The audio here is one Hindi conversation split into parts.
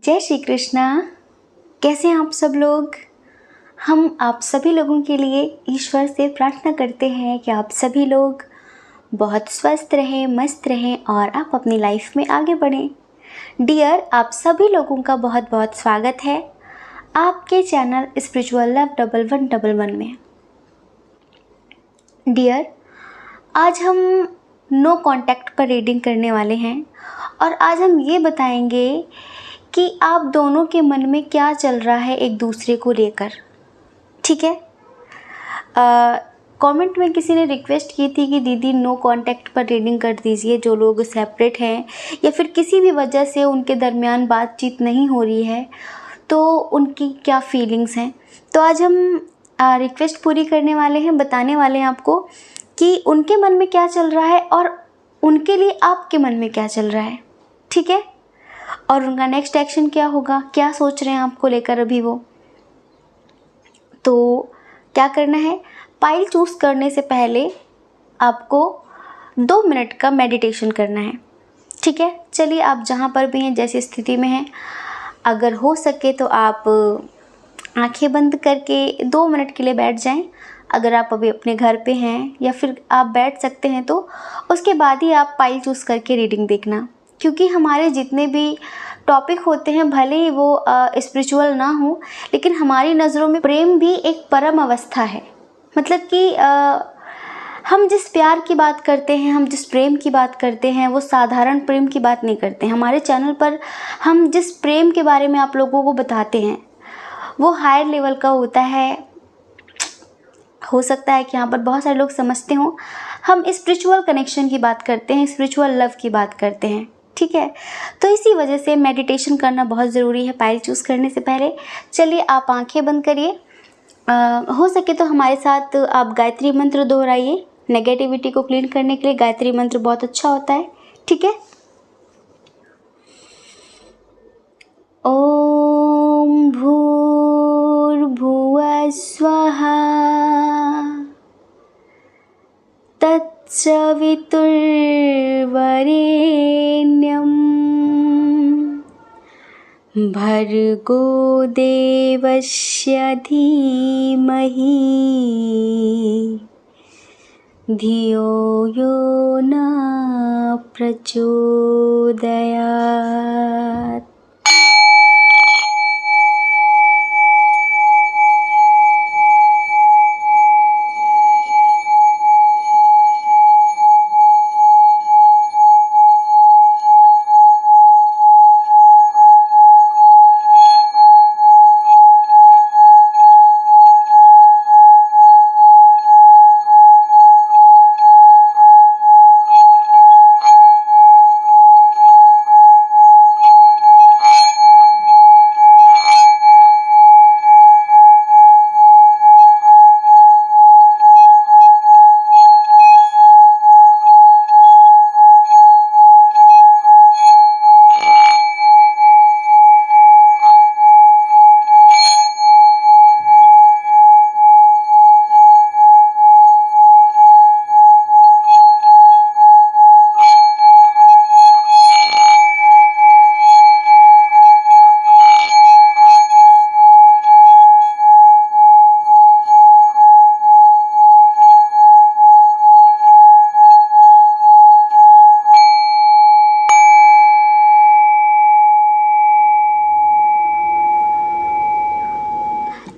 जय श्री कृष्णा। कैसे हैं आप सब लोग। हम आप सभी लोगों के लिए ईश्वर से प्रार्थना करते हैं कि आप सभी लोग बहुत स्वस्थ रहें, मस्त रहें और आप अपनी लाइफ में आगे बढ़ें। डियर, आप सभी लोगों का बहुत बहुत स्वागत है आपके चैनल स्पिरिचुअल लव 1111 में। डियर, आज हम नो कांटेक्ट पर रीडिंग करने वाले हैं और आज हम ये बताएंगे कि आप दोनों के मन में क्या चल रहा है एक दूसरे को लेकर। ठीक है। कमेंट में किसी ने रिक्वेस्ट की थी कि दीदी नो कांटेक्ट पर रीडिंग कर दीजिए, जो लोग सेपरेट हैं या फिर किसी भी वजह से उनके दरमियान बातचीत नहीं हो रही है तो उनकी क्या फीलिंग्स हैं। तो आज हम रिक्वेस्ट पूरी करने वाले हैं, बताने वाले हैं आपको कि उनके मन में क्या चल रहा है और उनके लिए आपके मन में क्या चल रहा है। ठीक है। और उनका नेक्स्ट एक्शन क्या होगा, क्या सोच रहे हैं आपको लेकर अभी वो। तो क्या करना है, पाइल चूज़ करने से पहले आपको 2 मिनट का मेडिटेशन करना है। ठीक है। चलिए, आप जहाँ पर भी हैं, जैसी स्थिति में हैं, अगर हो सके तो आप आंखें बंद करके 2 मिनट के लिए बैठ जाएं। अगर आप अभी अपने घर पे हैं या फिर आप बैठ सकते हैं तो उसके बाद ही आप पाइल चूज़ करके रीडिंग देखना, क्योंकि हमारे जितने भी टॉपिक होते हैं भले ही वो स्पिरिचुअल ना हो, लेकिन हमारी नज़रों में प्रेम भी एक परम अवस्था है। मतलब कि हम जिस प्यार की बात करते हैं, हम जिस प्रेम की बात करते हैं, वो साधारण प्रेम की बात नहीं करते हैं। हमारे चैनल पर हम जिस प्रेम के बारे में आप लोगों को बताते हैं वो हायर लेवल का होता है। हो सकता है कि यहाँ पर बहुत सारे लोग समझते हों, हम स्पिरिचुअल कनेक्शन की बात करते हैं, स्पिरिचुअल लव की बात करते हैं। ठीक है। तो इसी वजह से मेडिटेशन करना बहुत ज़रूरी है पाइल चूज़ करने से पहले। चलिए, आप आंखें बंद करिए। हो सके तो हमारे साथ आप गायत्री मंत्र दोहराइए। नेगेटिविटी को क्लीन करने के लिए गायत्री मंत्र बहुत अच्छा होता है। ठीक है। ओम भूर्भुवः स्वः तत्सवितुर्वरेण्यम् भर्गो देवस्य धीमहि धियो यो न प्रचोदयात्।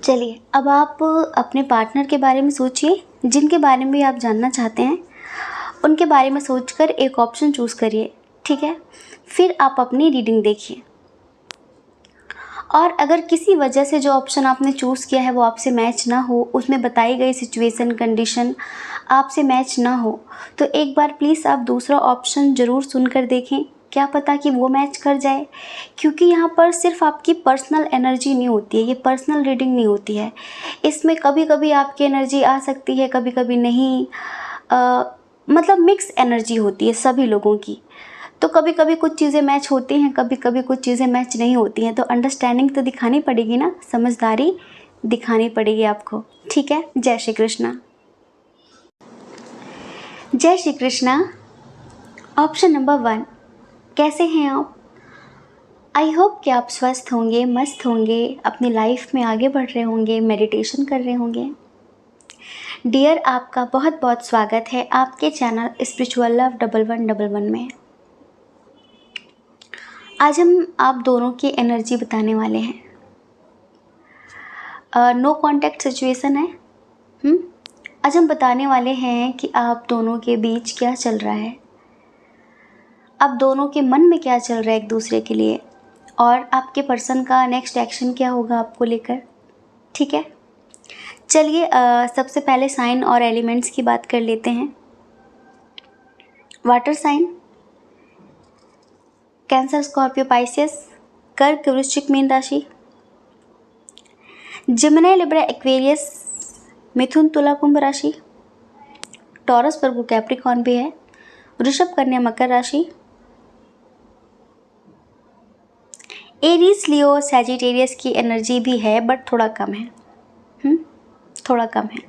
चलिए, अब आप अपने पार्टनर के बारे में सोचिए, जिनके बारे में भी आप जानना चाहते हैं उनके बारे में सोचकर एक ऑप्शन चूज़ करिए। ठीक है। फिर आप अपनी रीडिंग देखिए और अगर किसी वजह से जो ऑप्शन आपने चूज़ किया है वो आपसे मैच ना हो, उसमें बताई गई सिचुएशन कंडीशन आपसे मैच ना हो, तो एक बार प्लीज़ आप दूसरा ऑप्शन ज़रूर सुनकर देखें। क्या पता कि वो मैच कर जाए, क्योंकि यहाँ पर सिर्फ आपकी पर्सनल एनर्जी नहीं होती है, ये पर्सनल रीडिंग नहीं होती है। इसमें कभी कभी आपकी एनर्जी आ सकती है, कभी कभी नहीं। मतलब मिक्स एनर्जी होती है सभी लोगों की। तो कभी कभी कुछ चीज़ें मैच होती हैं, कभी कभी कुछ चीज़ें मैच नहीं होती हैं। तो अंडरस्टैंडिंग तो दिखानी पड़ेगी ना, समझदारी दिखानी पड़ेगी आपको। ठीक है। जय श्री कृष्णा। जय श्री कृष्णा। ऑप्शन नंबर 1, कैसे हैं आप? आई होप कि आप स्वस्थ होंगे, मस्त होंगे, अपनी लाइफ में आगे बढ़ रहे होंगे, मेडिटेशन कर रहे होंगे। डियर, आपका बहुत बहुत स्वागत है आपके चैनल स्पिरिचुअल लव 1111 में। आज हम आप दोनों की एनर्जी बताने वाले हैं। नो कॉन्टैक्ट सिचुएशन है। आज हम बताने वाले हैं कि आप दोनों के बीच क्या चल रहा है, आप दोनों के मन में क्या चल रहा है एक दूसरे के लिए, और आपके पर्सन का नेक्स्ट एक्शन क्या होगा आपको लेकर। ठीक है, चलिए सबसे पहले साइन और एलिमेंट्स की बात कर लेते हैं। Water sign Cancer, Scorpio, Pisces, कर्क, वृश्चिक, मीन राशि। जिमिनी, लिब्रा, एक्वेरियस, मिथुन, तुला, कुंभ राशि। टॉरस, वर्गो, कैप्रिकॉर्न भी है। वृषभ, कन्या, मकर राशि। एरीज, लियो, सैजिटेरियस की एनर्जी भी है बट थोड़ा कम है। थोड़ा कम है।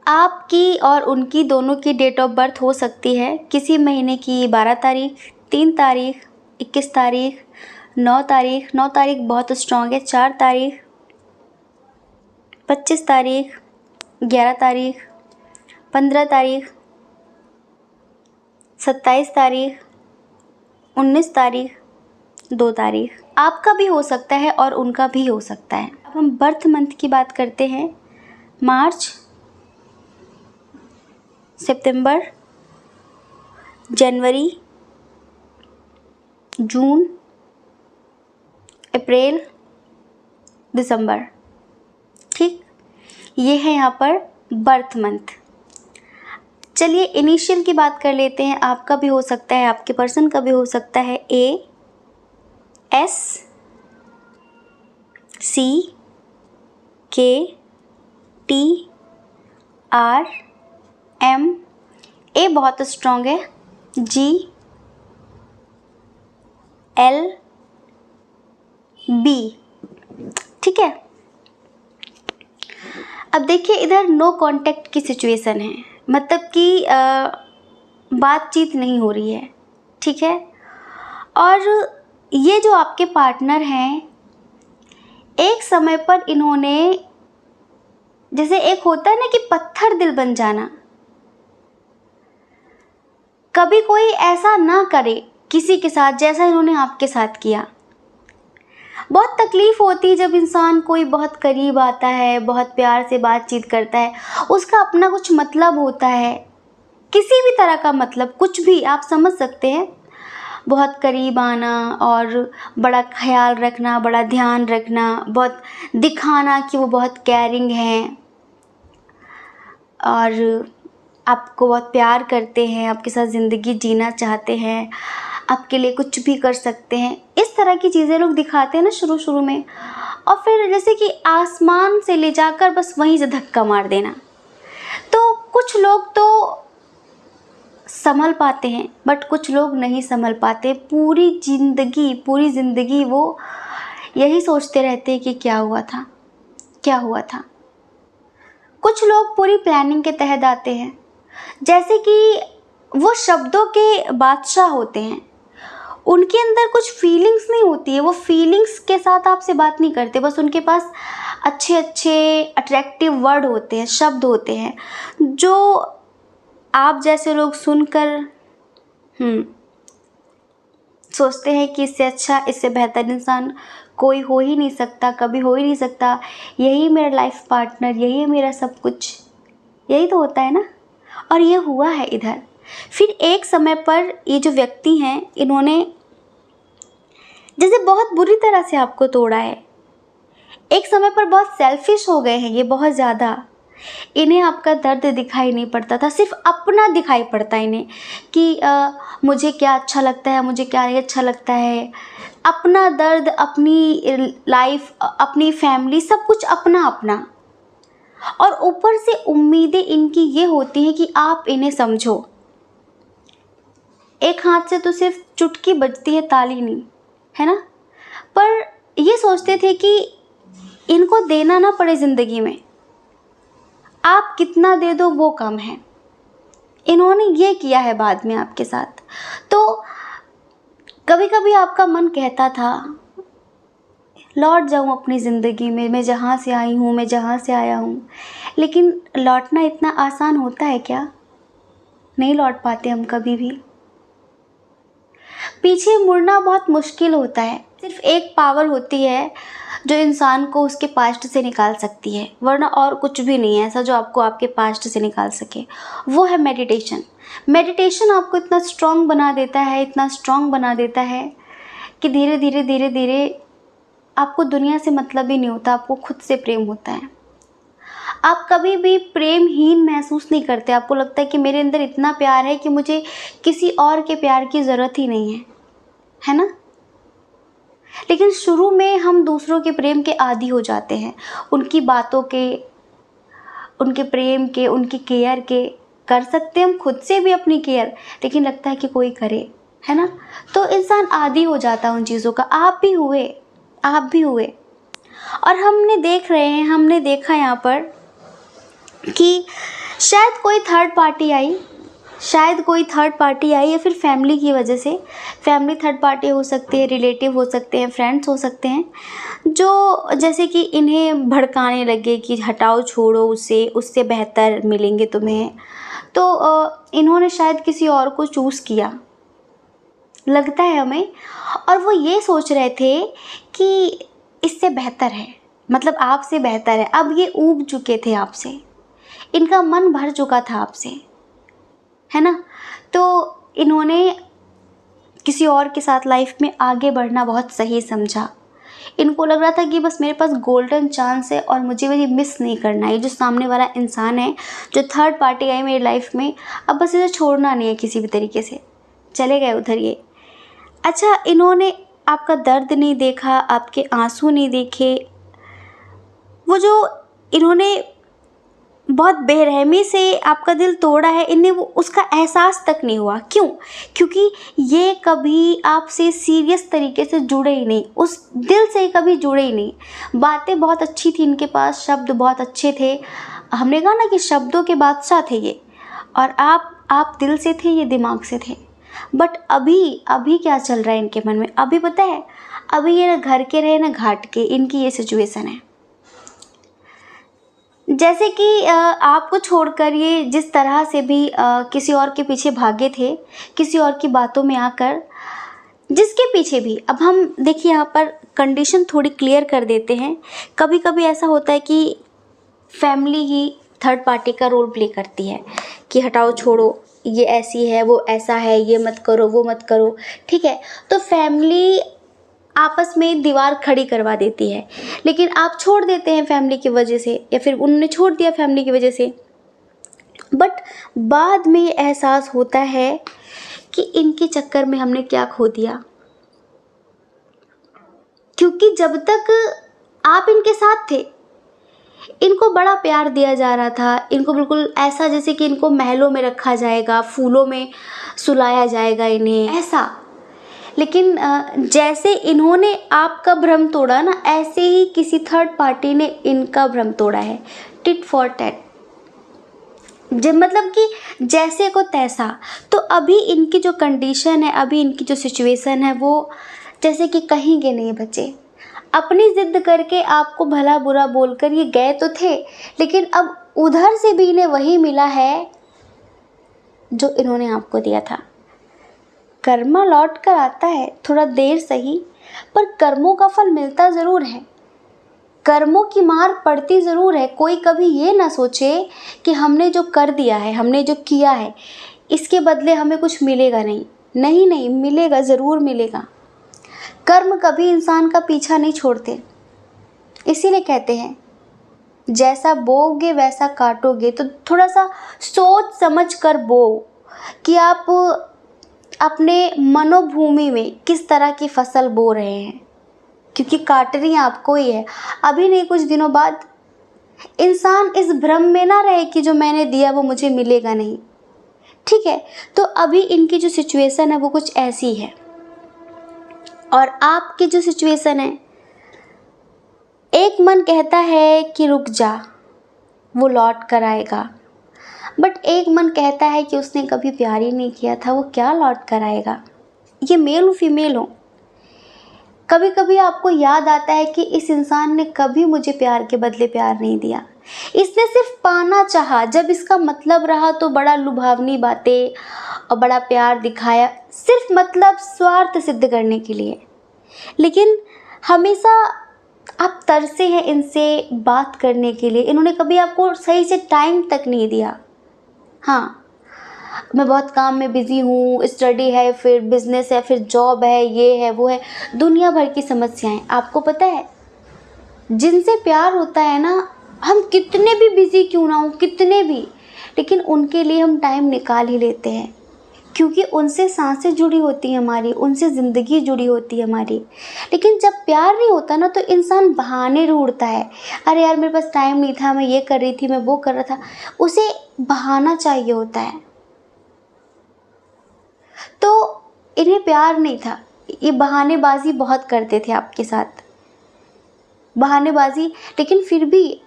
आपकी और उनकी दोनों की डेट ऑफ बर्थ हो सकती है किसी महीने की 12 तारीख, 3 तारीख, 21 तारीख, 9 तारीख। 9 तारीख बहुत स्ट्रॉन्ग है। 4 तारीख, 25 तारीख, 11 तारीख, 15 तारीख, 27 तारीख, 19 तारीख, 2 तारीख। आपका भी हो सकता है और उनका भी हो सकता है। अब हम बर्थ मंथ की बात करते हैं। मार्च, सितंबर, जनवरी, जून, अप्रैल, दिसंबर। ठीक, ये है यहाँ पर बर्थ मंथ। चलिए इनिशियल की बात कर लेते हैं। आपका भी हो सकता है, आपके पर्सन का भी हो सकता है। ए, एस, सी, के, टी, आर, एम। ए बहुत स्ट्रॉन्ग है। जी, एल, बी। ठीक है, अब देखिए इधर नो कांटेक्ट की सिचुएशन है, मतलब कि बातचीत नहीं हो रही है। ठीक है, और ये जो आपके पार्टनर हैं, एक समय पर इन्होंने, जैसे एक होता है ना कि पत्थर दिल बन जाना, कभी कोई ऐसा ना करे किसी के साथ जैसा इन्होंने आपके साथ किया। बहुत तकलीफ़ होती है जब इंसान कोई बहुत करीब आता है, बहुत प्यार से बातचीत करता है, उसका अपना कुछ मतलब होता है, किसी भी तरह का मतलब, कुछ भी आप समझ सकते हैं। बहुत करीब आना और बड़ा ख्याल रखना, बड़ा ध्यान रखना, बहुत दिखाना कि वो बहुत केयरिंग हैं और आपको बहुत प्यार करते हैं, आपके साथ ज़िंदगी जीना चाहते हैं, आपके लिए कुछ भी कर सकते हैं। इस तरह की चीज़ें लोग दिखाते हैं ना शुरू शुरू में, और फिर जैसे कि आसमान से ले जाकर बस वहीं से धक्का मार देना। तो कुछ लोग तो संभल पाते हैं बट कुछ लोग नहीं संभल पाते। पूरी ज़िंदगी वो यही सोचते रहते हैं कि क्या हुआ था, क्या हुआ था। कुछ लोग पूरी प्लानिंग के तहत आते हैं, जैसे कि वो शब्दों के बादशाह होते हैं, उनके अंदर कुछ फीलिंग्स नहीं होती है, वो फीलिंग्स के साथ आपसे बात नहीं करते, बस उनके पास अच्छे अच्छे अट्रैक्टिव वर्ड होते हैं, शब्द होते हैं, जो आप जैसे लोग सुनकर सोचते हैं कि इससे अच्छा, इससे बेहतर इंसान कोई हो ही नहीं सकता, कभी हो ही नहीं सकता, यही मेरा लाइफ पार्टनर, यही मेरा सब कुछ, यही तो होता है ना। और ये हुआ है इधर। फिर एक समय पर ये जो व्यक्ति हैं, इन्होंने जैसे बहुत बुरी तरह से आपको तोड़ा है। एक समय पर बहुत सेल्फिश हो गए हैं ये, बहुत ज़्यादा। इन्हें आपका दर्द दिखाई नहीं पड़ता था, सिर्फ अपना दिखाई पड़ता है इन्हें कि मुझे क्या अच्छा लगता है, मुझे क्या नहीं अच्छा लगता है। अपना दर्द, अपनी लाइफ, अपनी फैमिली, सब कुछ अपना अपना। और ऊपर से उम्मीदें इनकी ये होती हैं कि आप इन्हें समझो। एक हाथ से तो सिर्फ चुटकी बजती है, ताली नहीं, है ना। पर ये सोचते थे कि इनको देना ना पड़े ज़िंदगी में, आप कितना दे दो वो कम है। इन्होंने ये किया है बाद में आपके साथ। तो कभी कभी आपका मन कहता था लौट जाऊं अपनी ज़िंदगी में, मैं जहाँ से आई हूँ, मैं जहाँ से आया हूँ। लेकिन लौटना इतना आसान होता है क्या? नहीं लौट पाते हम कभी भी। पीछे मुड़ना बहुत मुश्किल होता है। सिर्फ एक पावर होती है जो इंसान को उसके पास्ट से निकाल सकती है, वरना और कुछ भी नहीं है ऐसा जो आपको आपके पास्ट से निकाल सके। वो है मेडिटेशन। मेडिटेशन आपको इतना स्ट्रांग बना देता है, इतना स्ट्रांग बना देता है कि धीरे धीरे धीरे धीरे आपको दुनिया से मतलब ही नहीं होता, आपको खुद से प्रेम होता है। आप कभी भी प्रेमहीन महसूस नहीं करते। आपको लगता है कि मेरे अंदर इतना प्यार है कि मुझे किसी और के प्यार की ज़रूरत ही नहीं है ना? लेकिन शुरू में हम दूसरों के प्रेम के आदी हो जाते हैं, उनकी बातों के, उनके प्रेम के, उनकी केयर के। कर सकते हम खुद से भी अपनी केयर, लेकिन लगता है कि कोई करे, है ना? तो इंसान आदी हो जाता है उन चीज़ों का। आप भी हुए, आप भी हुए। और हमने देख रहे हैं, हमने देखा यहाँ पर कि शायद कोई थर्ड पार्टी आई, शायद कोई थर्ड पार्टी आई या फिर फैमिली की वजह से। फैमिली थर्ड पार्टी हो सकती है, रिलेटिव हो सकते हैं, फ्रेंड्स हो सकते हैं, जो जैसे कि इन्हें भड़काने लगे कि हटाओ, छोड़ो उसे, उससे बेहतर मिलेंगे तुम्हें। तो इन्होंने शायद किसी और को चूज़ किया, लगता है हमें। और वो ये सोच रहे थे कि इससे बेहतर है, मतलब आपसे बेहतर है। अब ये ऊब चुके थे आपसे, इनका मन भर चुका था आपसे, है ना? तो इन्होंने किसी और के साथ लाइफ में आगे बढ़ना बहुत सही समझा। इनको लग रहा था कि बस मेरे पास गोल्डन चांस है और मुझे ये मिस नहीं करना है। ये जो सामने वाला इंसान है, जो थर्ड पार्टी आई मेरी लाइफ में, अब बस इसे छोड़ना नहीं है किसी भी तरीके से। चले गए उधर ये। अच्छा, इन्होंने आपका दर्द नहीं देखा, आपके आंसू नहीं देखे। वो जो इन्होंने बहुत बेरहमी से आपका दिल तोड़ा है, इन्हें वो उसका एहसास तक नहीं हुआ। क्यों? क्योंकि ये कभी आपसे सीरियस तरीके से जुड़े ही नहीं, उस दिल से कभी जुड़े ही नहीं। बातें बहुत अच्छी थी इनके पास, शब्द बहुत अच्छे थे। हमने कहा ना कि शब्दों के बादशाह थे ये। और आप दिल से थे, ये दिमाग से थे। बट अभी क्या चल रहा है इनके मन में? अभी पता है, अभी ये ना घर के रहे ना घाट के, इनकी ये सिचुएशन है। जैसे कि आपको छोड़कर ये जिस तरह से भी किसी और के पीछे भागे थे, किसी और की बातों में आकर, जिसके पीछे भी। अब हम देखिए यहाँ पर कंडीशन थोड़ी क्लियर कर देते हैं। कभी कभी ऐसा होता है कि फैमिली ही थर्ड पार्टी का रोल प्ले करती है कि हटाओ, छोड़ो, ये ऐसी है, वो ऐसा है, ये मत करो, वो मत करो, ठीक है? तो फैमिली आपस में दीवार खड़ी करवा देती है, लेकिन आप छोड़ देते हैं फैमिली की वजह से, या फिर उन्होंने छोड़ दिया फैमिली की वजह से। बट बाद में ये एहसास होता है कि इनके चक्कर में हमने क्या खो दिया। क्योंकि जब तक आप इनके साथ थे, इनको बड़ा प्यार दिया जा रहा था, इनको बिल्कुल ऐसा जैसे कि इनको महलों में रखा जाएगा, फूलों में सुलाया जाएगा इन्हें, ऐसा। लेकिन जैसे इन्होंने आपका भ्रम तोड़ा ना, ऐसे ही किसी थर्ड पार्टी ने इनका भ्रम तोड़ा है। टिट फॉर टैट, मतलब कि जैसे को तैसा। तो अभी इनकी जो कंडीशन है, अभी इनकी जो सिचुएशन है, वो जैसे कि कहीं के नहीं बचे। अपनी जिद करके आपको भला बुरा बोलकर ये गए तो थे, लेकिन अब उधर से भी इन्हें वही मिला है जो इन्होंने आपको दिया था। कर्मा लौट कर आता है, थोड़ा देर सही, पर कर्मों का फल मिलता ज़रूर है। कर्मों की मार पड़ती ज़रूर है। कोई कभी ये ना सोचे कि हमने जो कर दिया है, हमने जो किया है, इसके बदले हमें कुछ मिलेगा नहीं। नहीं नहीं, मिलेगा, ज़रूर मिलेगा। कर्म कभी इंसान का पीछा नहीं छोड़ते। इसीलिए कहते हैं जैसा बोओगे वैसा काटोगे। तो थोड़ा सा सोच समझ कर बो कि आप अपने मनोभूमि में किस तरह की फसल बो रहे हैं, क्योंकि काटनी आपको ही है। अभी नहीं, कुछ दिनों बाद। इंसान इस भ्रम में ना रहे कि जो मैंने दिया वो मुझे मिलेगा नहीं, ठीक है? तो अभी इनकी जो सिचुएशन है वो कुछ ऐसी है, और आपकी जो सिचुएशन है, एक मन कहता है कि रुक जा, वो लौट कर आएगा। बट एक मन कहता है कि उसने कभी प्यार ही नहीं किया था, वो क्या लौट कर आएगा। ये मेल हो फीमेल हो, कभी कभी आपको याद आता है कि इस इंसान ने कभी मुझे प्यार के बदले प्यार नहीं दिया, इसने सिर्फ पाना चाहा, जब इसका मतलब रहा तो बड़ा लुभावनी बातें और बड़ा प्यार दिखाया, सिर्फ मतलब स्वार्थ सिद्ध करने के लिए। लेकिन हमेशा आप तरसे हैं इनसे बात करने के लिए, इन्होंने कभी आपको सही से टाइम तक नहीं दिया। हाँ, मैं बहुत काम में बिज़ी हूँ, स्टडी है, फिर बिजनेस है, फिर जॉब है, ये है वो है, दुनिया भर की समस्याएं। आपको पता है जिनसे प्यार होता है ना, हम कितने भी बिज़ी क्यों ना हो, कितने भी, लेकिन उनके लिए हम टाइम निकाल ही लेते हैं, क्योंकि उनसे सांसें जुड़ी होती हैं हमारी, उनसे ज़िंदगी जुड़ी होती है हमारी। लेकिन जब प्यार नहीं होता ना तो इंसान बहाने ढूंढता है, अरे यार मेरे पास टाइम नहीं था, मैं ये कर रही थी, मैं वो कर रहा था, उसे बहाना चाहिए होता है। तो इन्हें प्यार नहीं था, ये बहानेबाजी बहुत करते थे आपके साथ, बहानेबाजी। लेकिन फिर भी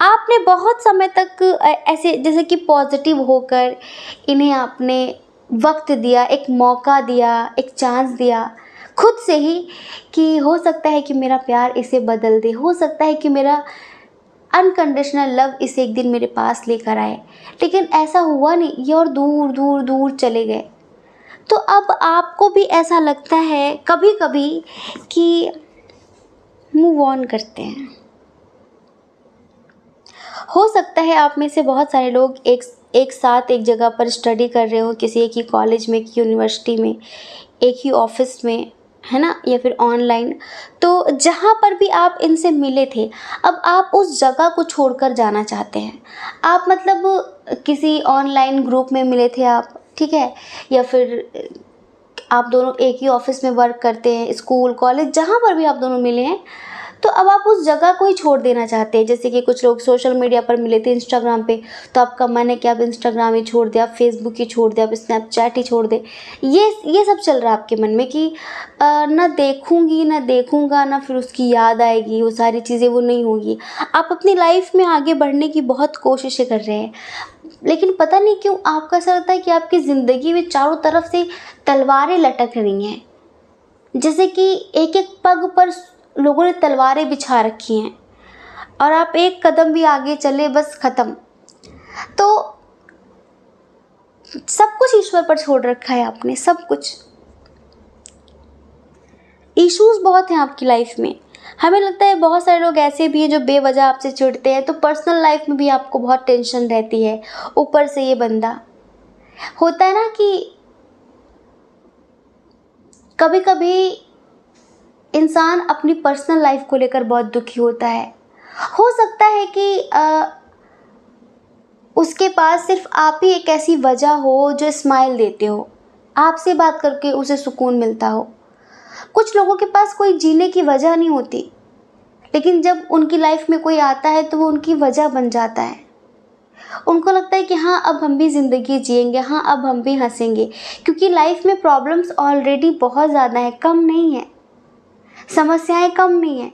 आपने बहुत समय तक ऐसे जैसे कि पॉजिटिव होकर इन्हें आपने वक्त दिया, एक मौका दिया, एक चांस दिया खुद से ही, कि हो सकता है कि मेरा प्यार इसे बदल दे, हो सकता है कि मेरा अनकंडीशनल लव इसे एक दिन मेरे पास लेकर आए। लेकिन ऐसा हुआ नहीं, ये और दूर दूर दूर चले गए। तो अब आपको भी ऐसा लगता है कभी कभी कि मूव ऑन करते हैं। हो सकता है आप में से बहुत सारे लोग एक साथ एक जगह पर स्टडी कर रहे हो, किसी एक ही कॉलेज में, एक ही यूनिवर्सिटी में, एक ही ऑफिस में, है ना, या फिर ऑनलाइन। तो जहाँ पर भी आप इनसे मिले थे, अब आप उस जगह को छोड़कर जाना चाहते हैं। आप मतलब किसी ऑनलाइन ग्रुप में मिले थे आप, ठीक है, या फिर आप दोनों एक ही ऑफिस में वर्क करते हैं, स्कूल कॉलेज जहाँ पर भी आप दोनों मिले हैं, तो अब आप उस जगह को ही छोड़ देना चाहते हैं। जैसे कि कुछ लोग सोशल मीडिया पर मिले थे, इंस्टाग्राम पे, तो आपका मन है कि आप इंस्टाग्राम ही छोड़ दें, आप फेसबुक ही छोड़ दें, आप स्नैपचैट ही छोड़ दें। ये सब चल रहा है आपके मन में कि ना देखूंगी ना देखूंगा ना फिर उसकी याद आएगी, वो सारी चीज़ें वो नहीं होगी। आप अपनी लाइफ में आगे बढ़ने की बहुत कोशिशें कर रहे हैं, लेकिन पता नहीं क्यों आपको ऐसा लगता है कि आपकी ज़िंदगी में चारों तरफ से तलवारें लटक रही हैं, जैसे कि एक एक पग पर लोगों ने तलवारें बिछा रखी हैं और आप एक कदम भी आगे चले बस खत्म। तो सब कुछ ईश्वर पर छोड़ रखा है आपने, सब कुछ। इश्यूज बहुत हैं आपकी लाइफ में। हमें लगता है बहुत सारे लोग ऐसे भी हैं जो बेवजह आपसे चिढ़ते हैं, तो पर्सनल लाइफ में भी आपको बहुत टेंशन रहती है। ऊपर से ये बंदा होता है ना कि कभी कभी इंसान अपनी पर्सनल लाइफ को लेकर बहुत दुखी होता है। हो सकता है कि उसके पास सिर्फ आप ही एक ऐसी वजह हो जो स्माइल देते हो, आपसे बात करके उसे सुकून मिलता हो। कुछ लोगों के पास कोई जीने की वजह नहीं होती, लेकिन जब उनकी लाइफ में कोई आता है तो वो उनकी वजह बन जाता है। उनको लगता है कि हाँ अब हम भी ज़िंदगी जिएंगे, हाँ अब हम भी हंसेंगे, क्योंकि लाइफ में प्रॉब्लम्स ऑलरेडी बहुत ज़्यादा है, कम नहीं है, समस्याएं कम नहीं है।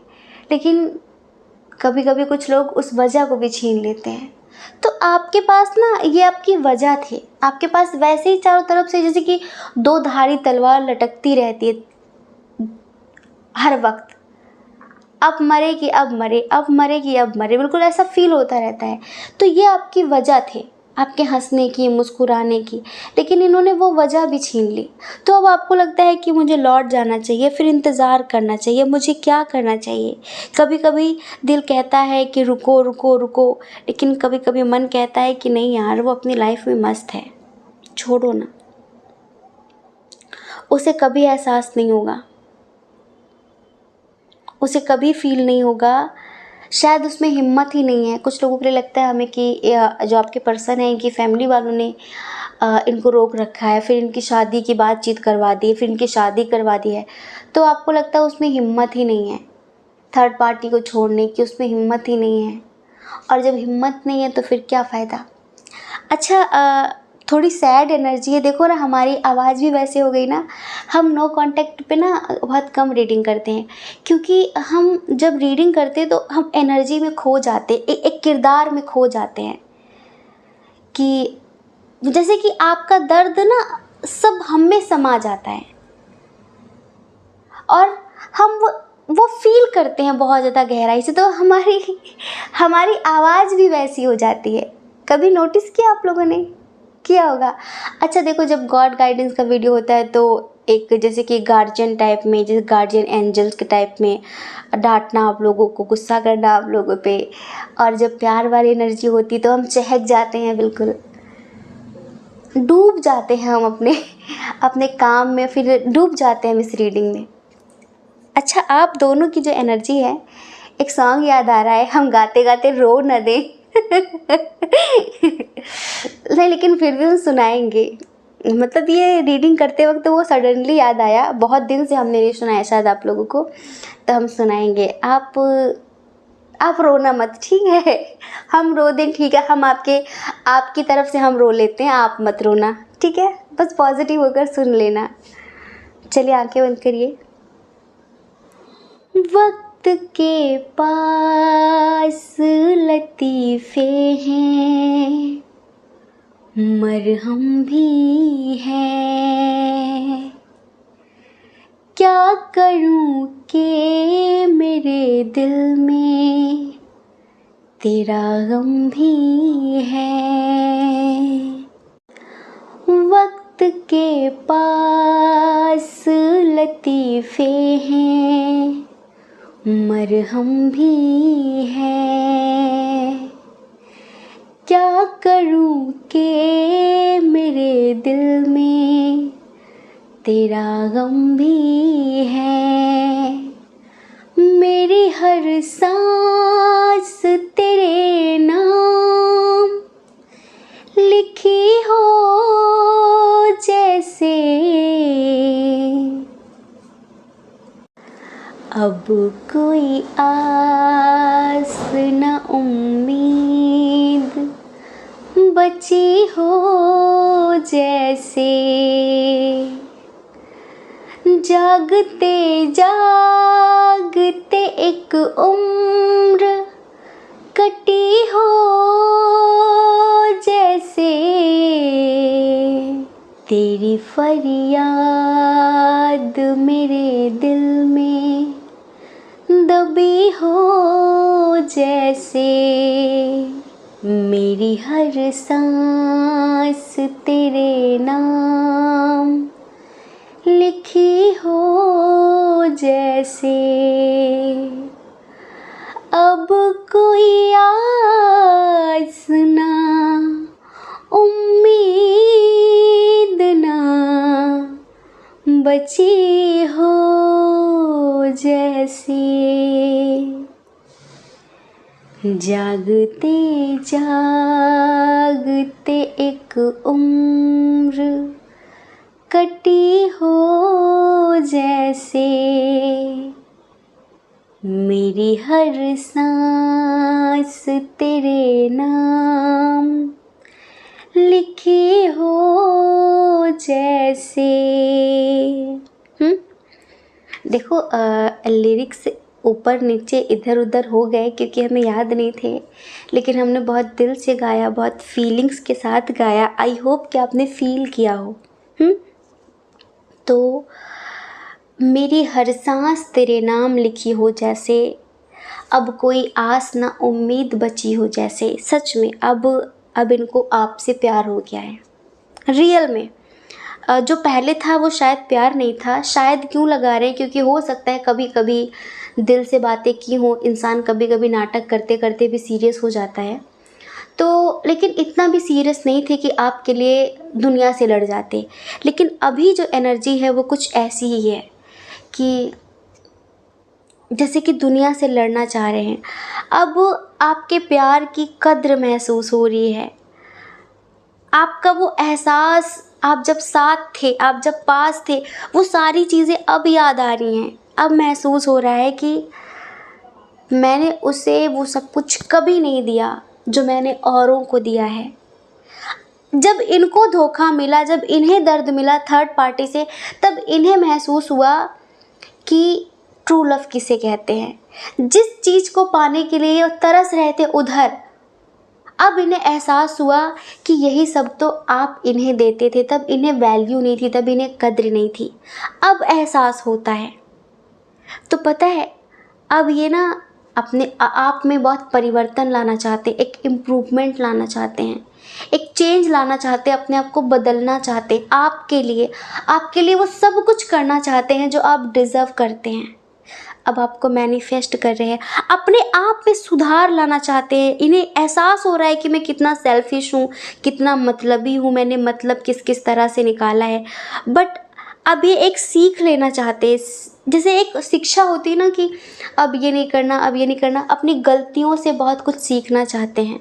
लेकिन कभी कभी कुछ लोग उस वजह को भी छीन लेते हैं। तो आपके पास ना ये आपकी वजह थी, आपके पास वैसे ही चारों तरफ से जैसे कि दो धारी तलवार लटकती रहती है हर वक्त, अब मरे कि अब मरे, अब मरे कि अब मरे, बिल्कुल ऐसा फील होता रहता है। तो ये आपकी वजह थे, आपके हंसने की, मुस्कुराने की, लेकिन इन्होंने वो वजह भी छीन ली। तो अब आपको लगता है कि मुझे लौट जाना चाहिए, फिर इंतज़ार करना चाहिए, मुझे क्या करना चाहिए। कभी कभी दिल कहता है कि रुको रुको रुको, लेकिन कभी कभी मन कहता है कि नहीं यार, वो अपनी लाइफ में मस्त है, छोड़ो ना, उसे कभी एहसास नहीं होगा, उसे कभी फील नहीं होगा, शायद उसमें हिम्मत ही नहीं है। कुछ लोगों के लिए लगता है हमें कि जो आपके पर्सन है, इनकी फैमिली वालों ने इनको रोक रखा है, फिर इनकी शादी की बातचीत करवा दी है, फिर इनकी शादी करवा दी है, तो आपको लगता है उसमें हिम्मत ही नहीं है थर्ड पार्टी को छोड़ने की, उसमें हिम्मत ही नहीं है। और जब हिम्मत नहीं है तो फिर क्या फ़ायदा। अच्छा, थोड़ी सैड एनर्जी है, देखो ना हमारी आवाज़ भी वैसे हो गई ना। हम नो कांटेक्ट पे ना बहुत कम रीडिंग करते हैं, क्योंकि हम जब रीडिंग करते हैं तो हम एनर्जी में खो जाते हैं, एक किरदार में खो जाते हैं, कि जैसे कि आपका दर्द ना सब हम में समा जाता है। और हम वो फील करते हैं बहुत ज़्यादा गहराई से, तो हमारी आवाज़ भी वैसी हो जाती है। कभी नोटिस किया आप लोगों ने? किया होगा। अच्छा देखो, जब गॉड गाइडेंस का वीडियो होता है तो एक जैसे कि गार्जियन टाइप में, जैसे गार्जियन एंजल्स के टाइप में डांटना आप लोगों को, गुस्सा करना आप लोगों पे, और जब प्यार वाली एनर्जी होती तो हम चहक जाते हैं, बिल्कुल डूब जाते हैं हम अपने काम में, फिर डूब जाते हैं इस रीडिंग में। अच्छा, आप दोनों की जो एनर्जी है, एक सॉन्ग याद आ रहा है, हम गाते गाते रो न दें नहीं, लेकिन फिर भी हम सुनाएंगे। मतलब ये रीडिंग करते वक्त वो सडनली याद आया, बहुत दिन से हमने नहीं सुनाया शायद आप लोगों को, तो हम सुनाएंगे। आप रोना मत, ठीक है? हम रो दें, ठीक है? हम आपकी तरफ से हम रो लेते हैं, आप मत रोना, ठीक है? बस पॉजिटिव होकर सुन लेना। चलिए आंखें बंद करिए। वक्त के पास लतीफ़े हैं, मरहम भी है, क्या करूं कि मेरे दिल में तेरा गम भी है। वक्त के पास लतीफ़े हैं, मरहम भी है, क्या करूं कि मेरे दिल में तेरा गम भी है। मेरी हर सांस तेरे नाम लिखी हो जैसे, अब कोई आस न उम्मीद बची हो जैसे, जागते जागते एक उम्र कटी हो जैसे, तेरी फरियाद मेरे दिल में दबी हो जैसे, मेरी हर सांस तेरे नाम लिखी हो जैसे, अब कोई आस ना उम्मीद ना बची हो जैसे, जागते जागते एक उम्र कटी हो जैसे, मेरी हर सांस तेरे नाम लिखी हो जैसे। देखो लिरिक्स ऊपर नीचे इधर उधर हो गए क्योंकि हमें याद नहीं थे, लेकिन हमने बहुत दिल से गाया, बहुत फीलिंग्स के साथ गाया। आई होप कि आपने फील किया हो। तो मेरी हर सांस तेरे नाम लिखी हो जैसे, अब कोई आस ना उम्मीद बची हो जैसे। सच में अब इनको आपसे प्यार हो गया है, रियल में। जो पहले था वो शायद प्यार नहीं था, शायद क्यों लगा रहे हैं, क्योंकि हो सकता है कभी कभी दिल से बातें की हो, इंसान कभी कभी नाटक करते करते भी सीरियस हो जाता है। तो लेकिन इतना भी सीरियस नहीं थे कि आपके लिए दुनिया से लड़ जाते। लेकिन अभी जो एनर्जी है वो कुछ ऐसी ही है कि जैसे कि दुनिया से लड़ना चाह रहे हैं। अब आपके प्यार की कद्र महसूस हो रही है, आपका वो एहसास, आप जब साथ थे, आप जब पास थे, वो सारी चीज़ें अब याद आ रही हैं। अब महसूस हो रहा है कि मैंने उसे वो सब कुछ कभी नहीं दिया जो मैंने औरों को दिया है। जब इनको धोखा मिला, जब इन्हें दर्द मिला थर्ड पार्टी से, तब इन्हें महसूस हुआ कि ट्रू लव किसे कहते हैं। जिस चीज़ को पाने के लिए तरस रहे थे उधर, अब इन्हें एहसास हुआ कि यही सब तो आप इन्हें देते थे, तब इन्हें वैल्यू नहीं थी, तब इन्हें कद्र नहीं थी। अब एहसास होता है। तो पता है अब ये ना अपने आप में बहुत परिवर्तन लाना चाहते हैं, एक इम्प्रूवमेंट लाना चाहते हैं, एक चेंज लाना चाहते हैं, अपने आप को बदलना चाहते हैं। आपके लिए वो सब कुछ करना चाहते हैं जो आप डिज़र्व करते हैं। अब आपको मैनिफेस्ट कर रहे हैं, अपने आप में सुधार लाना चाहते हैं। इन्हें एहसास हो रहा है कि मैं कितना सेल्फिश हूँ, कितना मतलबी हूँ, मैंने मतलब किस किस तरह से निकाला है। बट अब ये एक सीख लेना चाहते हैं, जैसे एक शिक्षा होती है ना कि अब ये नहीं करना, अब ये नहीं करना। अपनी गलतियों से बहुत कुछ सीखना चाहते हैं।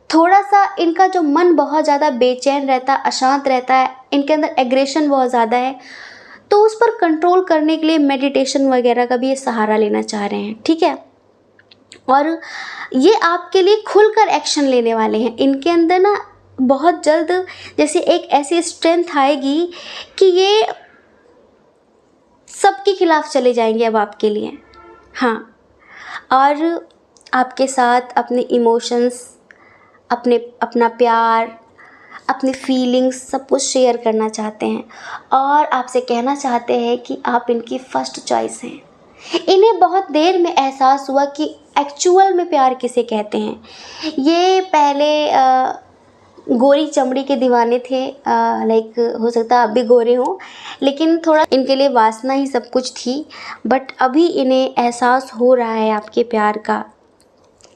थोड़ा सा इनका जो मन बहुत ज़्यादा बेचैन रहता है, अशांत रहता है, इनके अंदर एग्रेशन बहुत ज़्यादा है, तो उस पर कंट्रोल करने के लिए मेडिटेशन वगैरह का भी ये सहारा लेना चाह रहे हैं। ठीक है, और ये आपके लिए खुलकर एक्शन लेने वाले हैं। इनके अंदर ना बहुत जल्द जैसे एक ऐसी स्ट्रेंथ आएगी कि ये सबके खिलाफ चले जाएंगे अब आपके लिए। हाँ, और आपके साथ अपने इमोशंस, अपना प्यार, अपनी फीलिंग्स सब कुछ शेयर करना चाहते हैं और आपसे कहना चाहते हैं कि आप इनकी फर्स्ट चॉइस हैं। इन्हें बहुत देर में एहसास हुआ कि एक्चुअल में प्यार किसे कहते हैं। ये पहले गोरी चमड़ी के दीवाने थे, लाइक हो सकता है अब भी गोरे हों, लेकिन थोड़ा इनके लिए वासना ही सब कुछ थी। बट अभी इन्हें एहसास हो रहा है आपके प्यार का,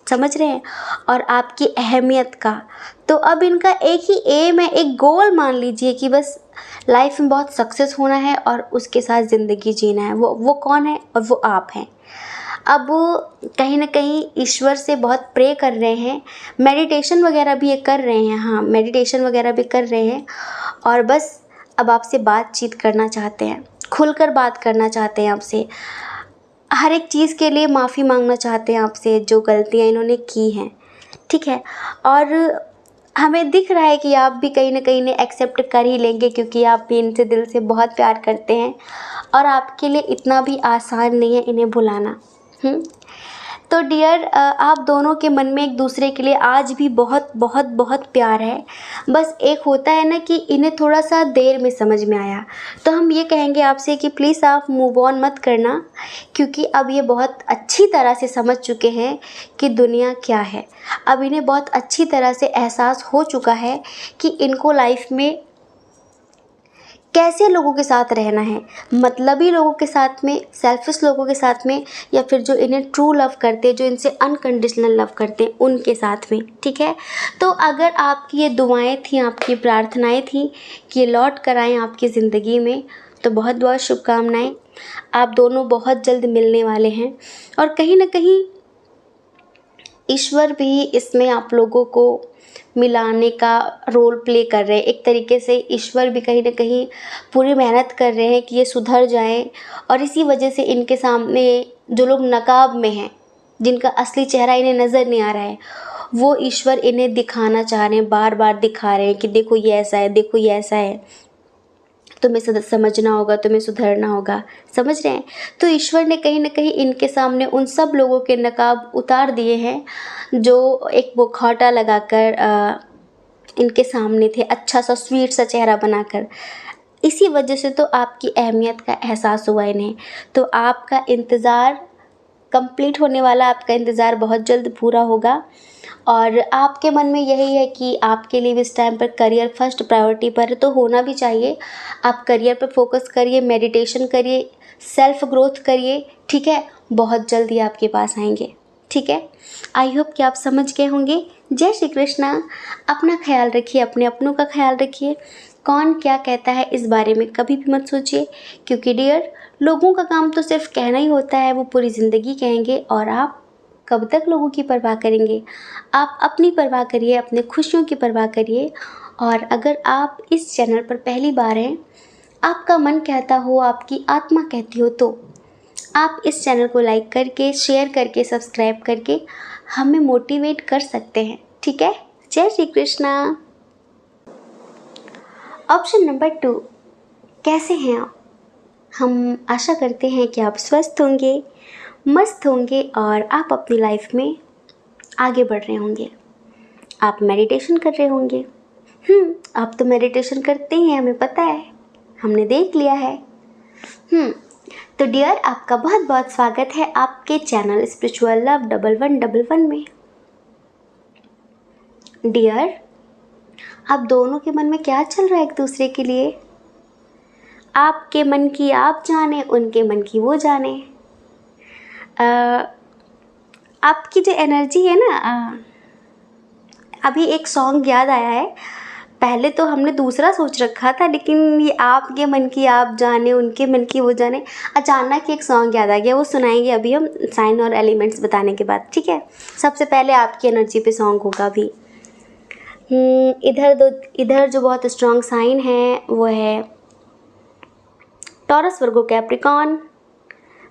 समझ रहे हैं, और आपकी अहमियत का। तो अब इनका एक ही एम है, एक गोल मान लीजिए कि बस लाइफ में बहुत सक्सेस होना है और उसके साथ ज़िंदगी जीना है। वो कौन है? और वो आप हैं। अब कहीं ना कहीं ईश्वर से बहुत प्रे कर रहे हैं, मेडिटेशन वगैरह भी ये कर रहे हैं। हाँ, मेडिटेशन वगैरह भी कर रहे हैं और बस अब आपसे बातचीत करना चाहते हैं, खुलकर बात करना चाहते हैं आपसे। हर एक चीज़ के लिए माफ़ी मांगना चाहते हैं आपसे, जो गलतियाँ इन्होंने की हैं। ठीक है, और हमें दिख रहा है कि आप भी कहीं ना कहीं एक्सेप्ट कर ही लेंगे, क्योंकि आप भी इनसे दिल से बहुत प्यार करते हैं और आपके लिए इतना भी आसान नहीं है इन्हें भुलाना। तो डियर, आप दोनों के मन में एक दूसरे के लिए आज भी बहुत बहुत बहुत प्यार है। बस एक होता है ना कि इन्हें थोड़ा सा देर में समझ में आया। तो हम ये कहेंगे आपसे कि प्लीज़ आप मूव ऑन मत करना, क्योंकि अब ये बहुत अच्छी तरह से समझ चुके हैं कि दुनिया क्या है। अब इन्हें बहुत अच्छी तरह से एहसास हो चुका है कि इनको लाइफ में कैसे लोगों के साथ रहना है, मतलबी लोगों के साथ में, सेल्फिश लोगों के साथ में, या फिर जो इन्हें ट्रू लव करते हैं, जो इनसे अनकंडीशनल लव करते हैं, उनके साथ में। ठीक है, तो अगर आपकी ये दुआएं थी, आपकी प्रार्थनाएं थी कि ये लौट कर आएँ आपकी ज़िंदगी में, तो बहुत बहुत शुभकामनाएं। आप दोनों बहुत जल्द मिलने वाले हैं और कहीं ना कहीं ईश्वर भी इसमें आप लोगों को मिलाने का रोल प्ले कर रहे हैं। एक तरीके से ईश्वर भी कहीं ना कहीं पूरी मेहनत कर रहे हैं कि ये सुधर जाएं, और इसी वजह से इनके सामने जो लोग नकाब में हैं, जिनका असली चेहरा इन्हें नज़र नहीं आ रहा है, वो ईश्वर इन्हें दिखाना चाह रहे हैं, बार बार दिखा रहे हैं कि देखो ये ऐसा है, देखो ये ऐसा है, तुम्हें समझना होगा, तुम्हें सुधरना होगा। समझ रहे हैं? तो ईश्वर ने कहीं ना कहीं इनके सामने उन सब लोगों के नकाब उतार दिए हैं जो एक मुखौटा लगाकर इनके सामने थे, अच्छा सा स्वीट सा चेहरा बनाकर। इसी वजह से तो आपकी अहमियत का एहसास हुआ इन्हें। तो आपका इंतज़ार कंप्लीट होने वाला, आपका इंतज़ार बहुत जल्द पूरा होगा। और आपके मन में यही है कि आपके लिए भी इस टाइम पर करियर फर्स्ट प्रायोरिटी पर है, तो होना भी चाहिए। आप करियर पर फोकस करिए, मेडिटेशन करिए, सेल्फ ग्रोथ करिए। ठीक है, बहुत जल्द ही आपके पास आएंगे। ठीक है, आई होप कि आप समझ गए होंगे। जय श्री कृष्णा। अपना ख्याल रखिए, अपने अपनों का ख्याल रखिए। कौन क्या कहता है इस बारे में कभी भी मत सोचिए, क्योंकि डियर, लोगों का काम तो सिर्फ कहना ही होता है, वो पूरी ज़िंदगी कहेंगे, और आप कब तक लोगों की परवाह करेंगे। आप अपनी परवाह करिए, अपने खुशियों की परवाह करिए। और अगर आप इस चैनल पर पहली बार हैं, आपका मन कहता हो, आपकी आत्मा कहती हो, तो आप इस चैनल को लाइक करके, शेयर करके, सब्सक्राइब करके हमें मोटिवेट कर सकते हैं। ठीक है, जय श्री कृष्णा। ऑप्शन नंबर 2, कैसे हैं आप? हम आशा करते हैं कि आप स्वस्थ होंगे, मस्त होंगे और आप अपनी लाइफ में आगे बढ़ रहे होंगे। आप मेडिटेशन कर रहे होंगे। आप तो मेडिटेशन करते ही हैं, हमें पता है, हमने देख लिया है। तो डियर, आपका बहुत बहुत स्वागत है आपके चैनल स्पिरिचुअल लव 1111 में। डियर, आप दोनों के मन में क्या चल रहा है एक दूसरे के लिए? आपके मन की आप जाने, उनके मन की वो जाने। आपकी जो एनर्जी है ना, अभी एक सॉन्ग याद आया है। पहले तो हमने दूसरा सोच रखा था, लेकिन ये आपके मन की आप जाने, उनके मन की वो जाने, अचानक एक सॉन्ग याद आ गया। वो सुनाएंगे अभी हम साइन और एलिमेंट्स बताने के बाद, ठीक है? सबसे पहले आपकी एनर्जी पे सॉन्ग होगा अभी। इधर जो बहुत स्ट्रॉन्ग साइन है वो है टॉरस, वर्गो, कैप्रिकॉन,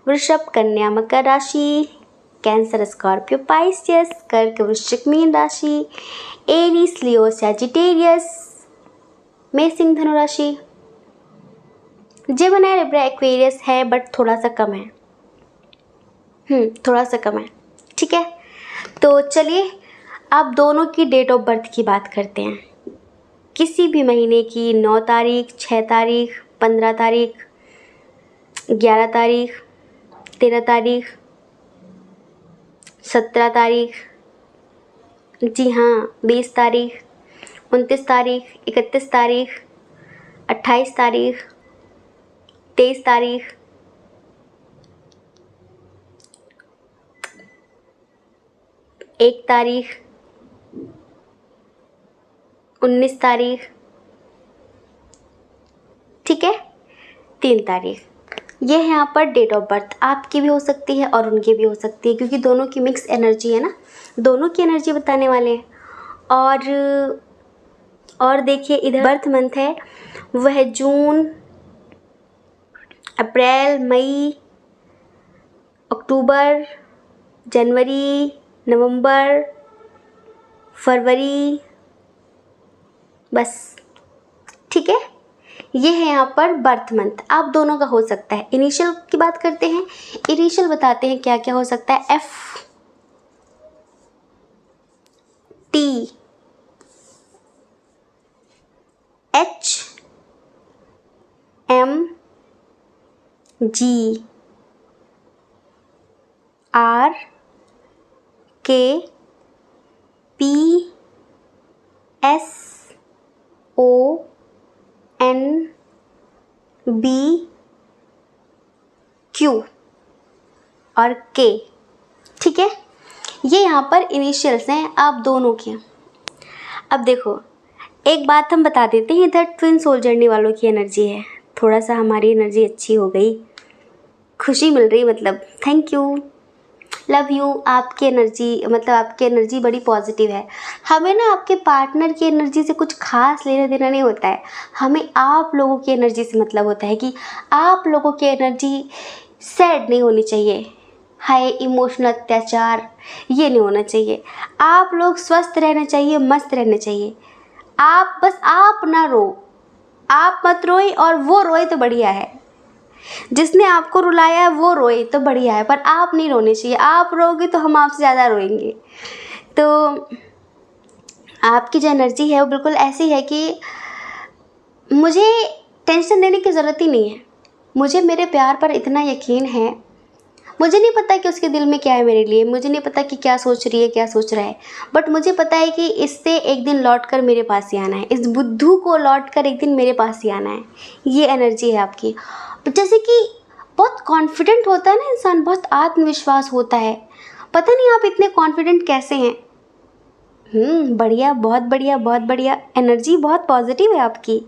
वृषभ, कन्या, मकर राशि, कैंसर, स्कॉर्पियो, पाइसियस, कर्क, वृश्चिक, मीन राशि, एरीज, लियो, सैजिटेरियस, मेष, सिंह, धनु राशि, जेमिनी, लिब्रा, एक्वेरियस है, बट थोड़ा सा कम है। थोड़ा सा कम है, ठीक है? तो चलिए आप दोनों की डेट ऑफ बर्थ की बात करते हैं। किसी भी महीने की 9 तारीख, 6 तारीख, 15 तारीख, 11 तारीख, 13 तारीख, 17 तारीख, जी हाँ 20 तारीख, 29 तारीख, 31 तारीख, 28 तारीख, 23 तारीख, 1 तारीख, 19 तारीख, ठीक है? 3 तारीख। ये है यहाँ पर डेट ऑफ बर्थ। आपकी भी हो सकती है और उनकी भी हो सकती है, क्योंकि दोनों की मिक्स एनर्जी है ना, दोनों की एनर्जी बताने वाले हैं। और देखिए इधर बर्थ मंथ है वह है जून, अप्रैल, मई, अक्टूबर, जनवरी, नवंबर, फरवरी, बस, ठीक है? ये है यहाँ पर बर्थ मंथ। आप दोनों का हो सकता है। इनिशियल की बात करते हैं। इनिशियल बताते हैं क्या क्या हो सकता है। F, T, H, M, G, R, K, P, S, O, N, B, Q और के, ठीक है? ये यहाँ पर इनिशियल्स हैं आप दोनों के। अब देखो एक बात हम बता देते हैं, इधर ट्विन सोल जर्नी वालों की एनर्जी है। थोड़ा सा हमारी एनर्जी अच्छी हो गई, खुशी मिल रही, मतलब थैंक यू, लव यू। आपकी एनर्जी बड़ी पॉजिटिव है। हमें ना आपके पार्टनर की एनर्जी से कुछ खास लेना देना नहीं होता है, हमें आप लोगों की एनर्जी से मतलब होता है कि आप लोगों की एनर्जी सैड नहीं होनी चाहिए, हाय इमोशनल अत्याचार ये नहीं होना चाहिए। आप लोग स्वस्थ रहना चाहिए, मस्त रहना चाहिए। आप ना रो, आप मत रोए, और वो रोए तो बढ़िया है। जिसने आपको रुलाया है वो रोए तो बढ़िया है, पर आप नहीं रोने चाहिए। आप रोगे तो हम आपसे ज़्यादा रोएंगे। तो आपकी जो एनर्जी है वो बिल्कुल ऐसी है कि मुझे टेंशन लेने की ज़रूरत ही नहीं है। मुझे मेरे प्यार पर इतना यकीन है। मुझे नहीं पता कि उसके दिल में क्या है मेरे लिए, मुझे नहीं पता कि क्या सोच रही है, क्या सोच रहा है, बट मुझे पता है कि इससे एक दिन लौट कर मेरे पास ही आना है, इस बुद्धू को लौट कर एक दिन मेरे पास ही आना है। ये एनर्जी है आपकी। जैसे कि बहुत कॉन्फिडेंट होता है ना इंसान, बहुत आत्मविश्वास होता है। पता नहीं आप इतने कॉन्फिडेंट कैसे हैं। बढ़िया, बहुत बढ़िया, बहुत बढ़िया। एनर्जी बहुत पॉजिटिव है आपकी।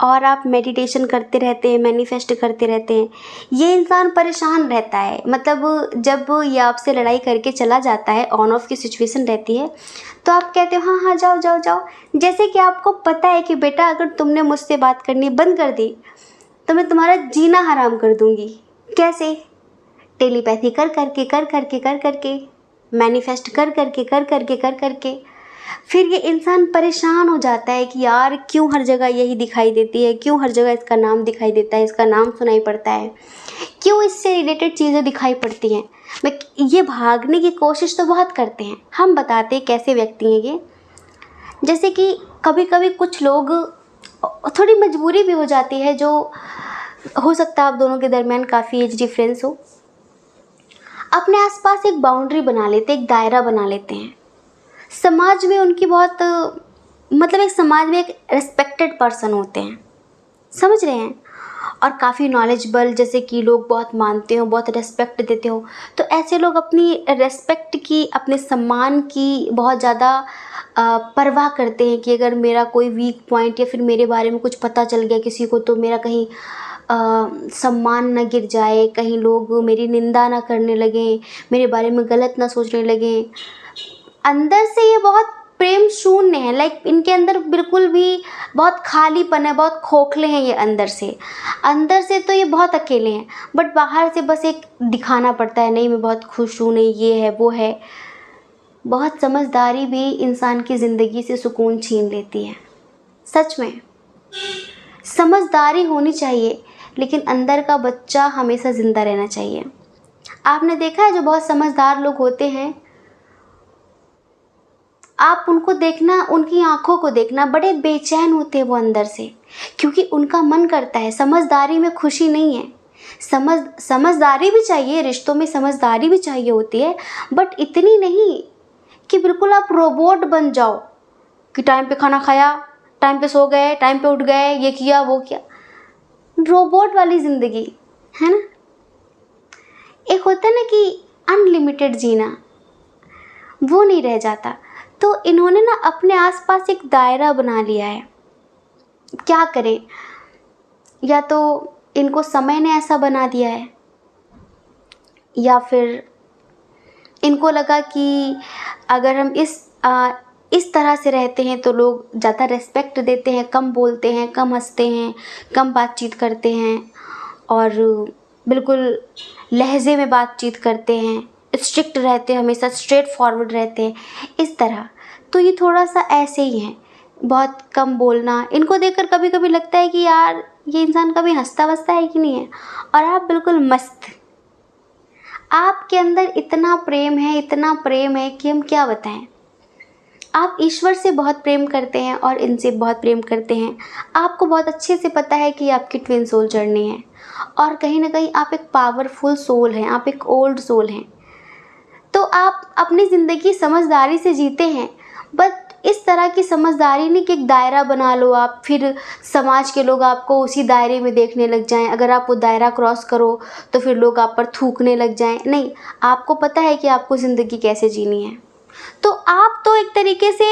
और आप मेडिटेशन करते रहते हैं, मैनिफेस्ट करते रहते हैं। ये इंसान परेशान रहता है, मतलब जब ये आपसे लड़ाई करके चला जाता है, ऑन ऑफ की सिचुएशन रहती है, तो आप कहते हो हाँ हाँ जाओ जाओ जाओ। जैसे कि आपको पता है कि बेटा अगर तुमने मुझसे बात करनी बंद कर दी तो मैं तुम्हारा जीना हराम कर दूंगी। कैसे? टेलीपैथी कर करके, मैनिफेस्ट कर करके फिर ये इंसान परेशान हो जाता है कि यार क्यों हर जगह यही दिखाई देती है, क्यों हर जगह इसका नाम दिखाई देता है, इसका नाम सुनाई पड़ता है, क्यों इससे रिलेटेड चीज़ें दिखाई पड़ती हैं। ये भागने की कोशिश तो बहुत करते हैं। हम बताते हैं कैसे व्यक्ति हैं ये। जैसे कि कभी कभी कुछ लोग, थोड़ी मजबूरी भी हो जाती है, जो हो सकता है आप दोनों के दरमियान काफ़ी एज डिफरेंस हो। अपने आसपास एक बाउंड्री बना लेते हैं, एक दायरा बना लेते हैं। समाज में उनकी बहुत मतलब एक समाज में एक रेस्पेक्टेड पर्सन होते हैं, समझ रहे हैं, और काफ़ी नॉलेजेबल, जैसे कि लोग बहुत मानते हो, बहुत रेस्पेक्ट देते हो। तो ऐसे लोग अपनी रेस्पेक्ट की, अपने सम्मान की बहुत ज़्यादा परवाह करते हैं कि अगर मेरा कोई वीक पॉइंट या फिर मेरे बारे में कुछ पता चल गया किसी को, तो मेरा कहीं सम्मान न गिर जाए, कहीं लोग मेरी निंदा ना करने लगें, मेरे बारे में गलत ना सोचने लगें। अंदर से ये बहुत प्रेम शून्य है, लाइक इनके अंदर बिल्कुल भी बहुत खालीपन है, बहुत खोखले हैं ये अंदर से तो ये बहुत अकेले हैं, बट बाहर से बस एक दिखाना पड़ता है, नहीं मैं बहुत खुश हूँ, नहीं ये है वो है। बहुत समझदारी भी इंसान की ज़िंदगी से सुकून छीन लेती है। सच में समझदारी होनी चाहिए, लेकिन अंदर का बच्चा हमेशा ज़िंदा रहना चाहिए। आपने देखा है जो बहुत समझदार लोग होते हैं, आप उनको देखना, उनकी आंखों को देखना, बड़े बेचैन होते हैं वो अंदर से, क्योंकि उनका मन करता है। समझदारी में खुशी नहीं है। समझदारी भी चाहिए, रिश्तों में समझदारी भी चाहिए होती है, बट इतनी नहीं कि बिल्कुल आप रोबोट बन जाओ कि टाइम पे खाना खाया, टाइम पे सो गए, टाइम पे उठ गए, ये किया वो किया। रोबोट वाली ज़िंदगी है ना। एक होता है ना कि अनलिमिटेड जीना, वो नहीं रह जाता। तो इन्होंने ना अपने आसपास एक दायरा बना लिया है। क्या करें, या तो इनको समय ने ऐसा बना दिया है, या फिर इनको लगा कि अगर हम इस तरह से रहते हैं तो लोग ज़्यादा रेस्पेक्ट देते हैं, कम बोलते हैं, कम हंसते हैं, कम बातचीत करते हैं, और बिल्कुल लहजे में बातचीत करते हैं, स्ट्रिक्ट रहते हैं, हमेशा स्ट्रेट फॉरवर्ड रहते हैं, इस तरह। तो ये थोड़ा सा ऐसे ही हैं, बहुत कम बोलना। इनको देखकर कभी कभी लगता है कि यार ये इंसान कभी हंसता वसता है कि नहीं है, और आप बिल्कुल मस्त। आपके अंदर इतना प्रेम है, इतना प्रेम है कि हम क्या बताएं। आप ईश्वर से बहुत प्रेम करते हैं और इनसे बहुत प्रेम करते हैं। आपको बहुत अच्छे से पता है कि आपकी ट्विन सोल जर्नी है, और कहीं ना कहीं आप एक पावरफुल सोल हैं, आप एक ओल्ड सोल हैं। तो आप अपनी ज़िंदगी समझदारी से जीते हैं, बट इस तरह की समझदारी नहीं कि एक दायरा बना लो आप, फिर समाज के लोग आपको उसी दायरे में देखने लग जाएं। अगर आप वो दायरा क्रॉस करो तो फिर लोग आप पर थूकने लग जाएं। नहीं, आपको पता है कि आपको ज़िंदगी कैसे जीनी है। तो आप तो एक तरीके से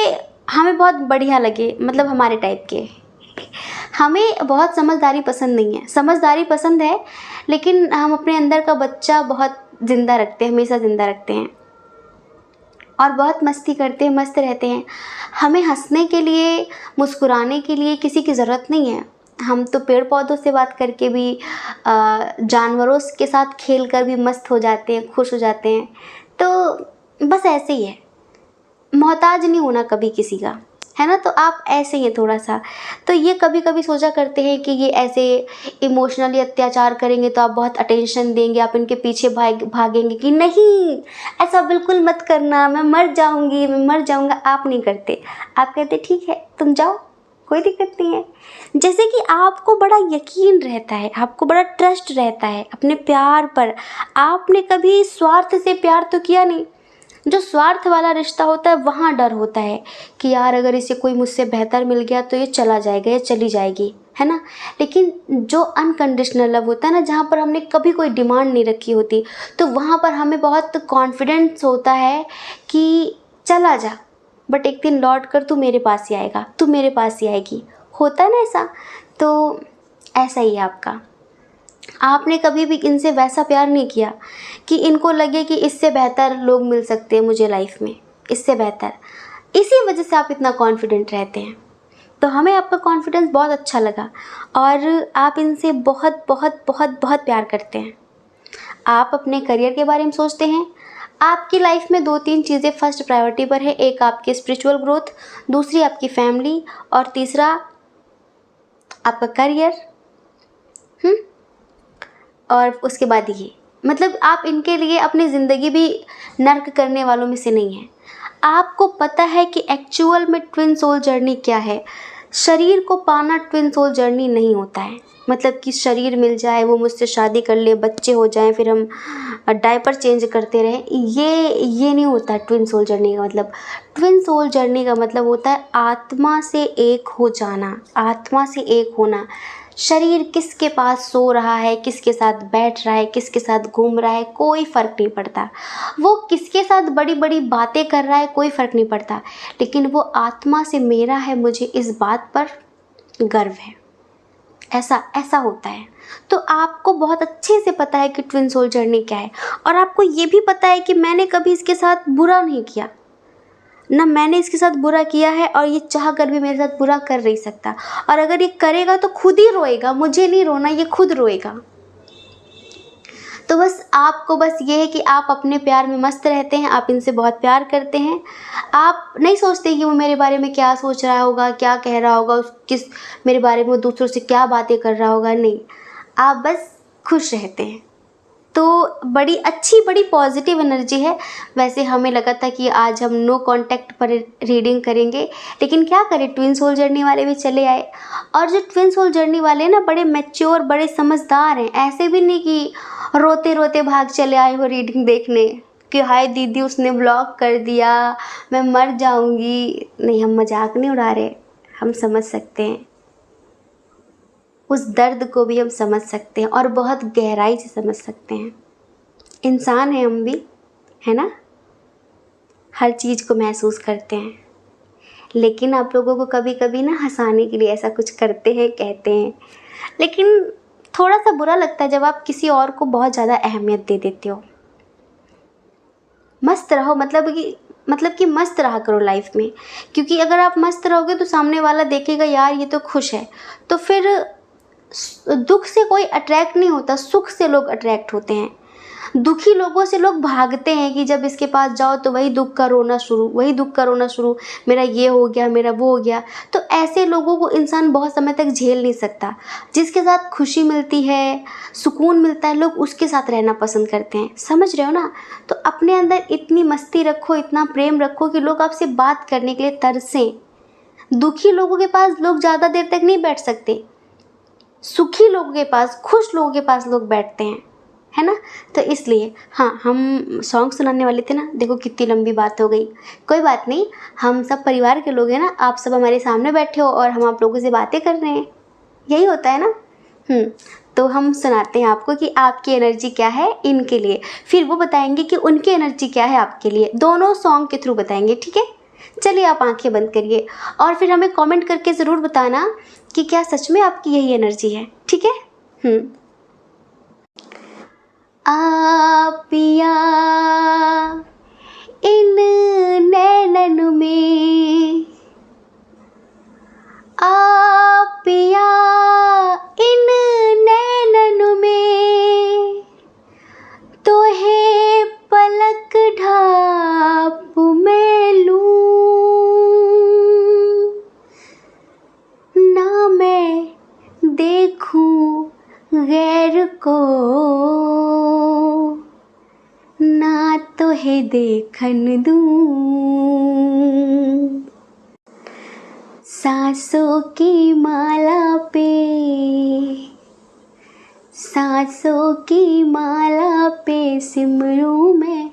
हमें बहुत बढ़िया लगे, मतलब हमारे टाइप के। हमें बहुत समझदारी पसंद नहीं है, समझदारी पसंद है, लेकिन हम अपने अंदर का बच्चा बहुत ज़िंदा रखते हैं, हमेशा ज़िंदा रखते हैं, और बहुत मस्ती करते हैं, मस्त रहते हैं। हमें हंसने के लिए, मुस्कुराने के लिए किसी की ज़रूरत नहीं है। हम तो पेड़ पौधों से बात करके भी, जानवरों के साथ खेल कर भी मस्त हो जाते हैं, खुश हो जाते हैं। तो बस ऐसे ही है, मोहताज नहीं होना कभी किसी का, है ना। तो आप ऐसे ही हैं थोड़ा सा। तो ये कभी कभी सोचा करते हैं कि ये ऐसे इमोशनली अत्याचार करेंगे तो आप बहुत अटेंशन देंगे, आप इनके पीछे भागेंगे कि नहीं ऐसा बिल्कुल मत करना, मैं मर जाऊंगी, मैं मर जाऊंगा। आप नहीं करते, आप कहते ठीक है तुम जाओ, कोई दिक्कत नहीं है। जैसे कि आपको बड़ा यकीन रहता है, आपको बड़ा ट्रस्ट रहता है अपने प्यार पर। आपने कभी स्वार्थ से प्यार तो किया नहीं। जो स्वार्थ वाला रिश्ता होता है वहाँ डर होता है कि यार अगर इसे कोई मुझसे बेहतर मिल गया तो ये चला जाएगा या चली जाएगी, है ना। लेकिन जो अनकंडीशनल लव होता है ना, जहाँ पर हमने कभी कोई डिमांड नहीं रखी होती, तो वहाँ पर हमें बहुत कॉन्फिडेंस होता है कि चला जा, बट एक दिन लौट कर तू मेरे पास ही आएगा, तू मेरे पास ही आएगी, होता है ना ऐसा। तो ऐसा ही है आपका। आपने कभी भी इनसे वैसा प्यार नहीं किया कि इनको लगे कि इससे बेहतर लोग मिल सकते हैं मुझे लाइफ में, इससे बेहतर। इसी वजह से आप इतना कॉन्फिडेंट रहते हैं। तो हमें आपका कॉन्फिडेंस बहुत अच्छा लगा, और आप इनसे बहुत बहुत बहुत बहुत प्यार करते हैं। आप अपने करियर के बारे में सोचते हैं। आपकी लाइफ में 2-3 चीज़ें फर्स्ट प्रायोरिटी पर है। एक आपकी स्पिरिचुअल ग्रोथ, दूसरी आपकी फैमिली, और तीसरा आपका करियर। और उसके बाद ये, मतलब आप इनके लिए अपनी ज़िंदगी भी नर्क करने वालों में से नहीं हैं। आपको पता है कि एक्चुअल में ट्विन सोल जर्नी क्या है। शरीर को पाना ट्विन सोल जर्नी नहीं होता है। मतलब कि शरीर मिल जाए, वो मुझसे शादी कर ले, बच्चे हो जाएं, फिर हम डायपर चेंज करते रहें, ये नहीं होता ट्विन सोल जर्नी का मतलब। ट्विन सोल जर्नी का मतलब होता है आत्मा से एक हो जाना, आत्मा से एक होना। शरीर किसके पास सो रहा है, किसके साथ बैठ रहा है, किसके साथ घूम रहा है, कोई फ़र्क नहीं पड़ता। वो किसके साथ बड़ी बड़ी बातें कर रहा है, कोई फ़र्क नहीं पड़ता। लेकिन वो आत्मा से मेरा है, मुझे इस बात पर गर्व है। ऐसा ऐसा होता है। तो आपको बहुत अच्छे से पता है कि ट्विन सोल जर्नी क्या है, और आपको ये भी पता है कि मैंने कभी इसके साथ बुरा नहीं किया, ना मैंने इसके साथ बुरा किया है, और ये चाह कर भी मेरे साथ बुरा कर नहीं सकता। और अगर ये करेगा तो खुद ही रोएगा, मुझे नहीं रोना, ये खुद रोएगा। तो बस आपको बस ये है कि आप अपने प्यार में मस्त रहते हैं, आप इनसे बहुत प्यार करते हैं। आप नहीं सोचते कि वो मेरे बारे में क्या सोच रहा होगा, क्या कह रहा होगा, किस मेरे बारे में वो दूसरों से क्या बातें कर रहा होगा, नहीं। आप बस खुश रहते हैं। तो बड़ी अच्छी, बड़ी पॉजिटिव एनर्जी है। वैसे हमें लगा था कि आज हम नो कांटेक्ट पर रीडिंग करेंगे, लेकिन क्या करें, ट्विन सोल जर्नी वाले भी चले आए। और जो ट्विन सोल जर्नी वाले हैं ना, बड़े मैच्योर, बड़े समझदार हैं। ऐसे भी नहीं कि रोते रोते भाग चले आए हो रीडिंग देखने कि हाय दीदी उसने ब्लॉक कर दिया, मैं मर जाऊंगी। नहीं, हम मजाक नहीं उड़ा रहे, हम समझ सकते हैं, उस दर्द को भी हम समझ सकते हैं, और बहुत गहराई से समझ सकते हैं। इंसान हैं हम भी, है ना, हर चीज़ को महसूस करते हैं। लेकिन आप लोगों को कभी कभी ना हंसाने के लिए ऐसा कुछ करते हैं, कहते हैं, लेकिन थोड़ा सा बुरा लगता है जब आप किसी और को बहुत ज़्यादा अहमियत दे देते हो। मस्त रहो, मतलब कि मस्त रहा करो लाइफ में, क्योंकि अगर आप मस्त रहोगे तो सामने वाला देखेगा यार ये तो खुश है। तो फिर दुख से कोई अट्रैक्ट नहीं होता, सुख से लोग अट्रैक्ट होते हैं। दुखी लोगों से लोग भागते हैं कि जब इसके पास जाओ तो वही दुख का रोना शुरू, वही दुख का रोना शुरू, मेरा ये हो गया, मेरा वो हो गया। तो ऐसे लोगों को इंसान बहुत समय तक झेल नहीं सकता। जिसके साथ खुशी मिलती है, सुकून मिलता है, लोग उसके साथ रहना पसंद करते हैं। समझ रहे हो ना? तो अपने अंदर इतनी मस्ती रखो, इतना प्रेम रखो कि लोग आपसे बात करने के लिए तरसें। दुखी लोगों के पास लोग ज़्यादा देर तक नहीं बैठ सकते, सुखी लोगों के पास, खुश लोगों के पास लोग बैठते हैं, है ना। तो इसलिए हाँ, हम सॉन्ग सुनाने वाले थे ना, देखो कितनी लंबी बात हो गई। कोई बात नहीं, हम सब परिवार के लोग हैं ना, आप सब हमारे सामने बैठे हो और हम आप लोगों से बातें कर रहे हैं, यही होता है ना। तो हम सुनाते हैं आपको कि आपकी एनर्जी क्या है इनके लिए, फिर वो बताएंगे कि उनकी एनर्जी क्या है आपके लिए। दोनों सॉन्ग के थ्रू बताएंगे, ठीक है। चलिए आप आंखें बंद करिए और फिर हमें कमेंट करके ज़रूर बताना कि क्या सच में आपकी यही एनर्जी है, ठीक है। आप पिया इन नैनन में, आप पिया इन नैनन में, तो है पलक ढाप मैं लूं, ना मैं देखूं गैर को, ना तो है देखन दूं। सांसों की माला पे, सांसों की माला पे सिमरूं मैं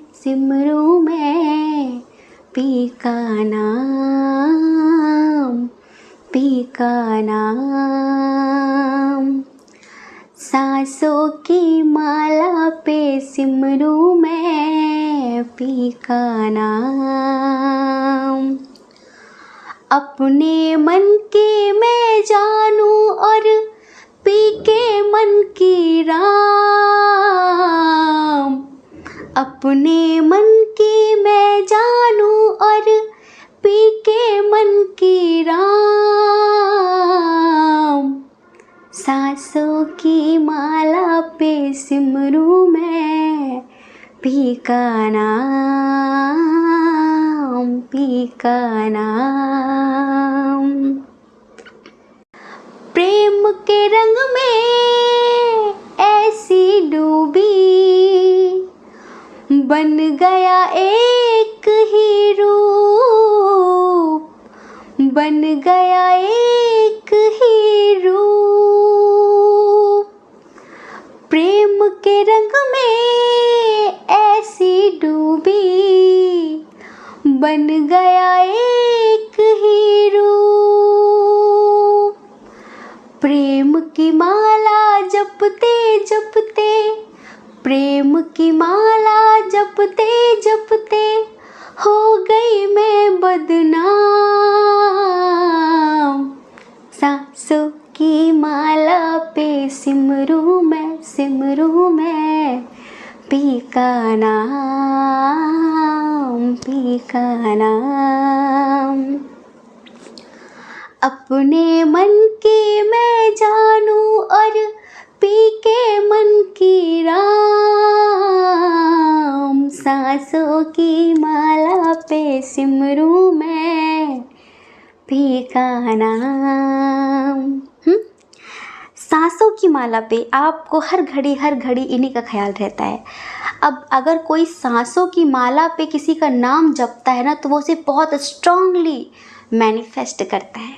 पी का नाम, पी का नाम। सांसों की माला पे सिमरूं मैं पी का नाम। अपने मन की मैं जानूं और पी के मन की राम, अपने मन की मैं जानूं और पी के मन की राम। सांसों की माला पे सिमरूं मैं पी का नाम, पी का नाम। प्रेम के रंग में ऐसी डूबी, बन गया एक ही रूप, बन गया एक ही रूप, प्रेम के रंग में ऐसी डूबी, बन गया एक ही रूप, प्रेम की माला जपते जपते, प्रेम की माला जपते जपते, हो गई मैं बदनाम, सांसों की माला पे सिमरूं मैं पी का नाम, पी का नाम। अपने मन की मैं जानूं और पी के मन की राम, सांसों की माला पे सिमरूं मैं पी का नाम। सांसों की माला पे आपको हर घड़ी इन्हीं का ख्याल रहता है। अब अगर कोई सांसों की माला पे किसी का नाम जपता है ना, तो वो उसे बहुत स्ट्रांगली मैनिफेस्ट करता है।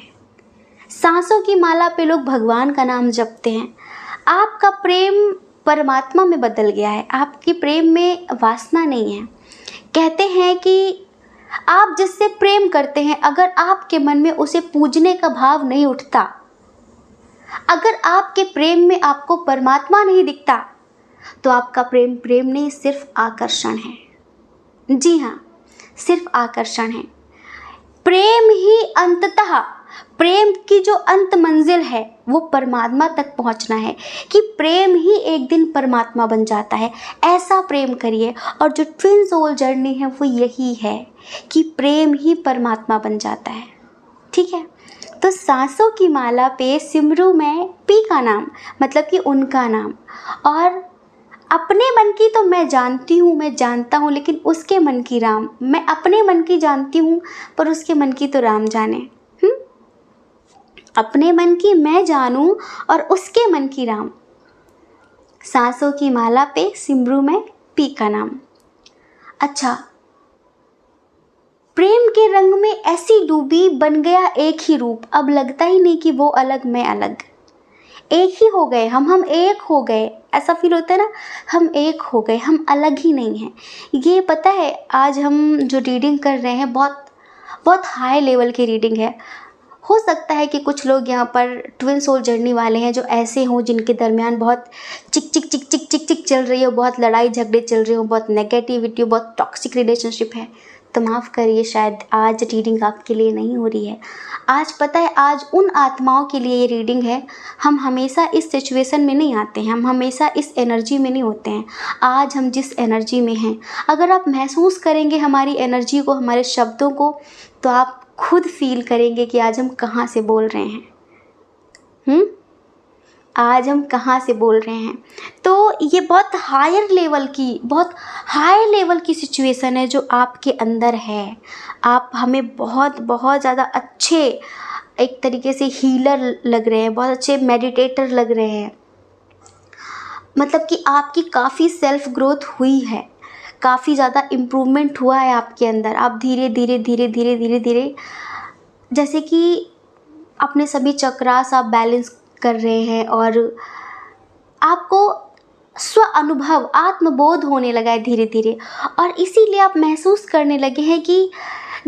सांसों की माला पे लोग भगवान का नाम जपते हैं। आपका प्रेम परमात्मा में बदल गया है, आपकी प्रेम में वासना नहीं है। कहते हैं कि आप जिससे प्रेम करते हैं, अगर आपके मन में उसे पूजने का भाव नहीं उठता, अगर आपके प्रेम में आपको परमात्मा नहीं दिखता, तो आपका प्रेम नहीं, सिर्फ आकर्षण है। जी हाँ, सिर्फ आकर्षण है। प्रेम ही अंततः, प्रेम की जो अंत मंजिल है वो परमात्मा तक पहुंचना है, कि प्रेम ही एक दिन परमात्मा बन जाता है। ऐसा प्रेम करिए। और जो ट्विन सोल जर्नी है वो यही है कि प्रेम ही परमात्मा बन जाता है। ठीक है, तो सांसों की माला पे सिमरूं मैं पी का नाम, मतलब कि उनका नाम। और अपने मन की तो मैं जानती हूँ, मैं जानता हूँ, लेकिन उसके मन की राम। मैं अपने मन की जानती हूँ, पर उसके मन की तो राम जाने। अपने मन की मैं जानूं और उसके मन की राम, सांसों की माला पे सिमरूं मैं पी का नाम। अच्छा, प्रेम के रंग में ऐसी डूबी, बन गया एक ही रूप, अब लगता ही नहीं कि वो अलग मैं अलग, एक ही हो गए हम एक हो गए। ऐसा फील होता है ना, हम एक हो गए, हम अलग ही नहीं हैं। ये पता है, आज हम जो रीडिंग कर रहे हैं बहुत बहुत हाई लेवल की रीडिंग है। हो सकता है कि कुछ लोग यहाँ पर ट्विन सोल जर्नी वाले हैं जो ऐसे हों जिनके दरमियान बहुत चिक चिक चिक चिक चिक चिक चल रही हो, बहुत लड़ाई झगड़े चल रहे हो, बहुत नेगेटिविटी हो, बहुत टॉक्सिक रिलेशनशिप है। तो माफ़ करिए, शायद आज रीडिंग आपके लिए नहीं हो रही है। आज पता है, आज उन आत्माओं के लिए ये रीडिंग है। हम हमेशा इस सिचुएशन में नहीं आते हैं, हम हमेशा इस एनर्जी में नहीं होते हैं। आज हम जिस एनर्जी में हैं, अगर आप महसूस करेंगे हमारी एनर्जी को, हमारे शब्दों को, तो आप खुद फील करेंगे कि आज हम कहाँ से बोल रहे हैं। आज हम कहाँ से बोल रहे हैं। तो ये बहुत हायर लेवल की, बहुत हाई लेवल की सिचुएशन है जो आपके अंदर है। आप हमें बहुत बहुत ज़्यादा अच्छे एक तरीके से हीलर लग रहे हैं, बहुत अच्छे मेडिटेटर लग रहे हैं। मतलब कि आपकी काफ़ी सेल्फ ग्रोथ हुई है, काफ़ी ज़्यादा इम्प्रूवमेंट हुआ है आपके अंदर। आप धीरे धीरे धीरे धीरे धीरे धीरे जैसे कि अपने सभी चक्रास आप बैलेंस कर रहे हैं, और आपको स्व अनुभव, आत्मबोध होने लगा है धीरे धीरे। और इसीलिए आप महसूस करने लगे हैं कि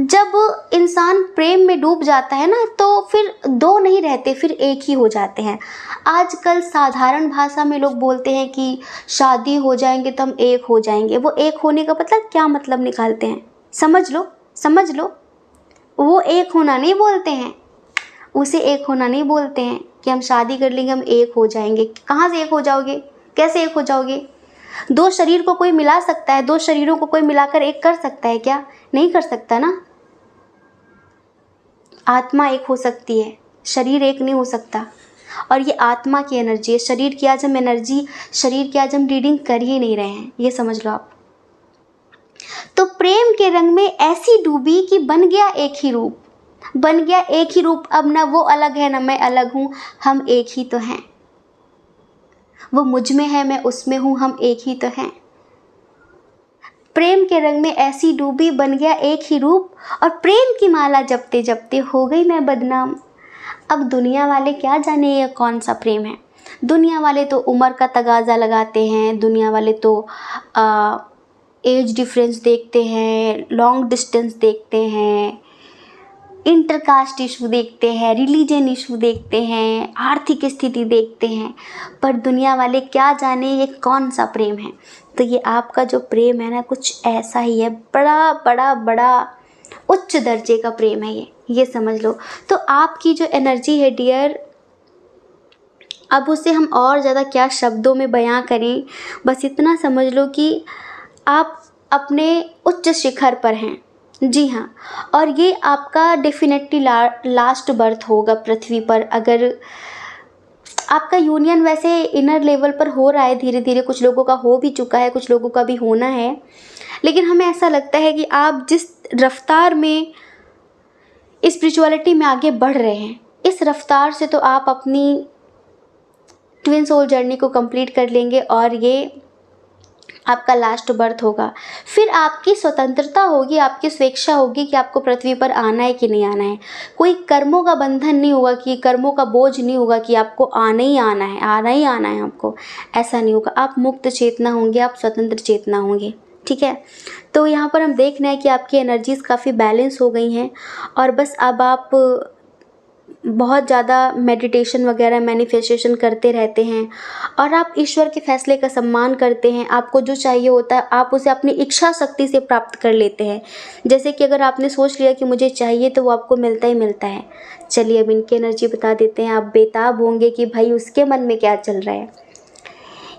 जब इंसान प्रेम में डूब जाता है ना, तो फिर दो नहीं रहते, फिर एक ही हो जाते हैं। आजकल साधारण भाषा में लोग बोलते हैं कि शादी हो जाएंगे तो हम एक हो जाएंगे। वो एक होने का मतलब क्या मतलब निकालते हैं, समझ लो, समझ लो। वो एक होना नहीं बोलते हैं, उसे एक होना नहीं बोलते हैं कि हम शादी कर लेंगे हम एक हो जाएंगे। कहाँ से एक हो जाओगे, कैसे एक हो जाओगे? दो शरीर को कोई मिला सकता है? दो शरीरों को कोई मिलाकर एक कर सकता है क्या? नहीं कर सकता ना। आत्मा एक हो सकती है, शरीर एक नहीं हो सकता। और ये आत्मा की एनर्जी है। शरीर की आज हम एनर्जी, शरीर की आज हम रीडिंग कर ही नहीं रहे हैं, ये समझ लो आप। तो प्रेम के रंग में ऐसी डूबी कि बन गया एक ही रूप, बन गया एक ही रूप। अब ना वो अलग है ना मैं अलग हूँ, हम एक ही तो हैं। वो मुझ में है, मैं उसमें हूँ, हम एक ही तो हैं। प्रेम के रंग में ऐसी डूबी, बन गया एक ही रूप, और प्रेम की माला जपते जपते हो गई मैं बदनाम। अब दुनिया वाले क्या जाने ये कौन सा प्रेम है। दुनिया वाले तो उम्र का तगाज़ा लगाते हैं, दुनिया वाले तो एज डिफरेंस देखते हैं, लॉन्ग डिस्टेंस देखते हैं, इंटरकास्ट इशू देखते हैं, रिलीजन इशू देखते हैं, आर्थिक स्थिति देखते हैं, पर दुनिया वाले क्या जाने ये कौन सा प्रेम है। तो ये आपका जो प्रेम है ना, कुछ ऐसा ही है, बड़ा बड़ा बड़ा उच्च दर्जे का प्रेम है ये समझ लो। तो आपकी जो एनर्जी है डियर, अब उसे हम और ज़्यादा क्या शब्दों में बयां करें, बस इतना समझ लो कि आप अपने उच्च शिखर पर हैं। जी हाँ, और ये आपका डेफिनेटली लास्ट बर्थ होगा पृथ्वी पर। अगर आपका यूनियन वैसे इनर लेवल पर हो रहा है धीरे धीरे, कुछ लोगों का हो भी चुका है, कुछ लोगों का भी होना है, लेकिन हमें ऐसा लगता है कि आप जिस रफ्तार में स्पिरिचुअलिटी में आगे बढ़ रहे हैं, इस रफ्तार से तो आप अपनी ट्विन सोल जर्नी को कंप्लीट कर लेंगे और ये आपका लास्ट बर्थ होगा। फिर आपकी स्वतंत्रता होगी, आपकी स्वेच्छा होगी कि आपको पृथ्वी पर आना है कि नहीं आना है। कोई कर्मों का बंधन नहीं होगा, कि कर्मों का बोझ नहीं होगा कि आपको आना ही आना है, आना ही आना है आपको, ऐसा नहीं होगा। आप मुक्त चेतना होंगे, आप स्वतंत्र चेतना होंगे। ठीक है, तो यहाँ पर हम देख रहे हैं कि आपकी एनर्जीज़ काफ़ी बैलेंस हो गई हैं, और बस अब आप बहुत ज़्यादा मेडिटेशन वगैरह मैनिफेस्टेशन करते रहते हैं, और आप ईश्वर के फैसले का सम्मान करते हैं। आपको जो चाहिए होता है आप उसे अपनी इच्छा शक्ति से प्राप्त कर लेते हैं। जैसे कि अगर आपने सोच लिया कि मुझे चाहिए, तो वो आपको मिलता ही मिलता है। चलिए अब इनकी एनर्जी बता देते हैं। आप बेताब होंगे कि भाई उसके मन में क्या चल रहा है।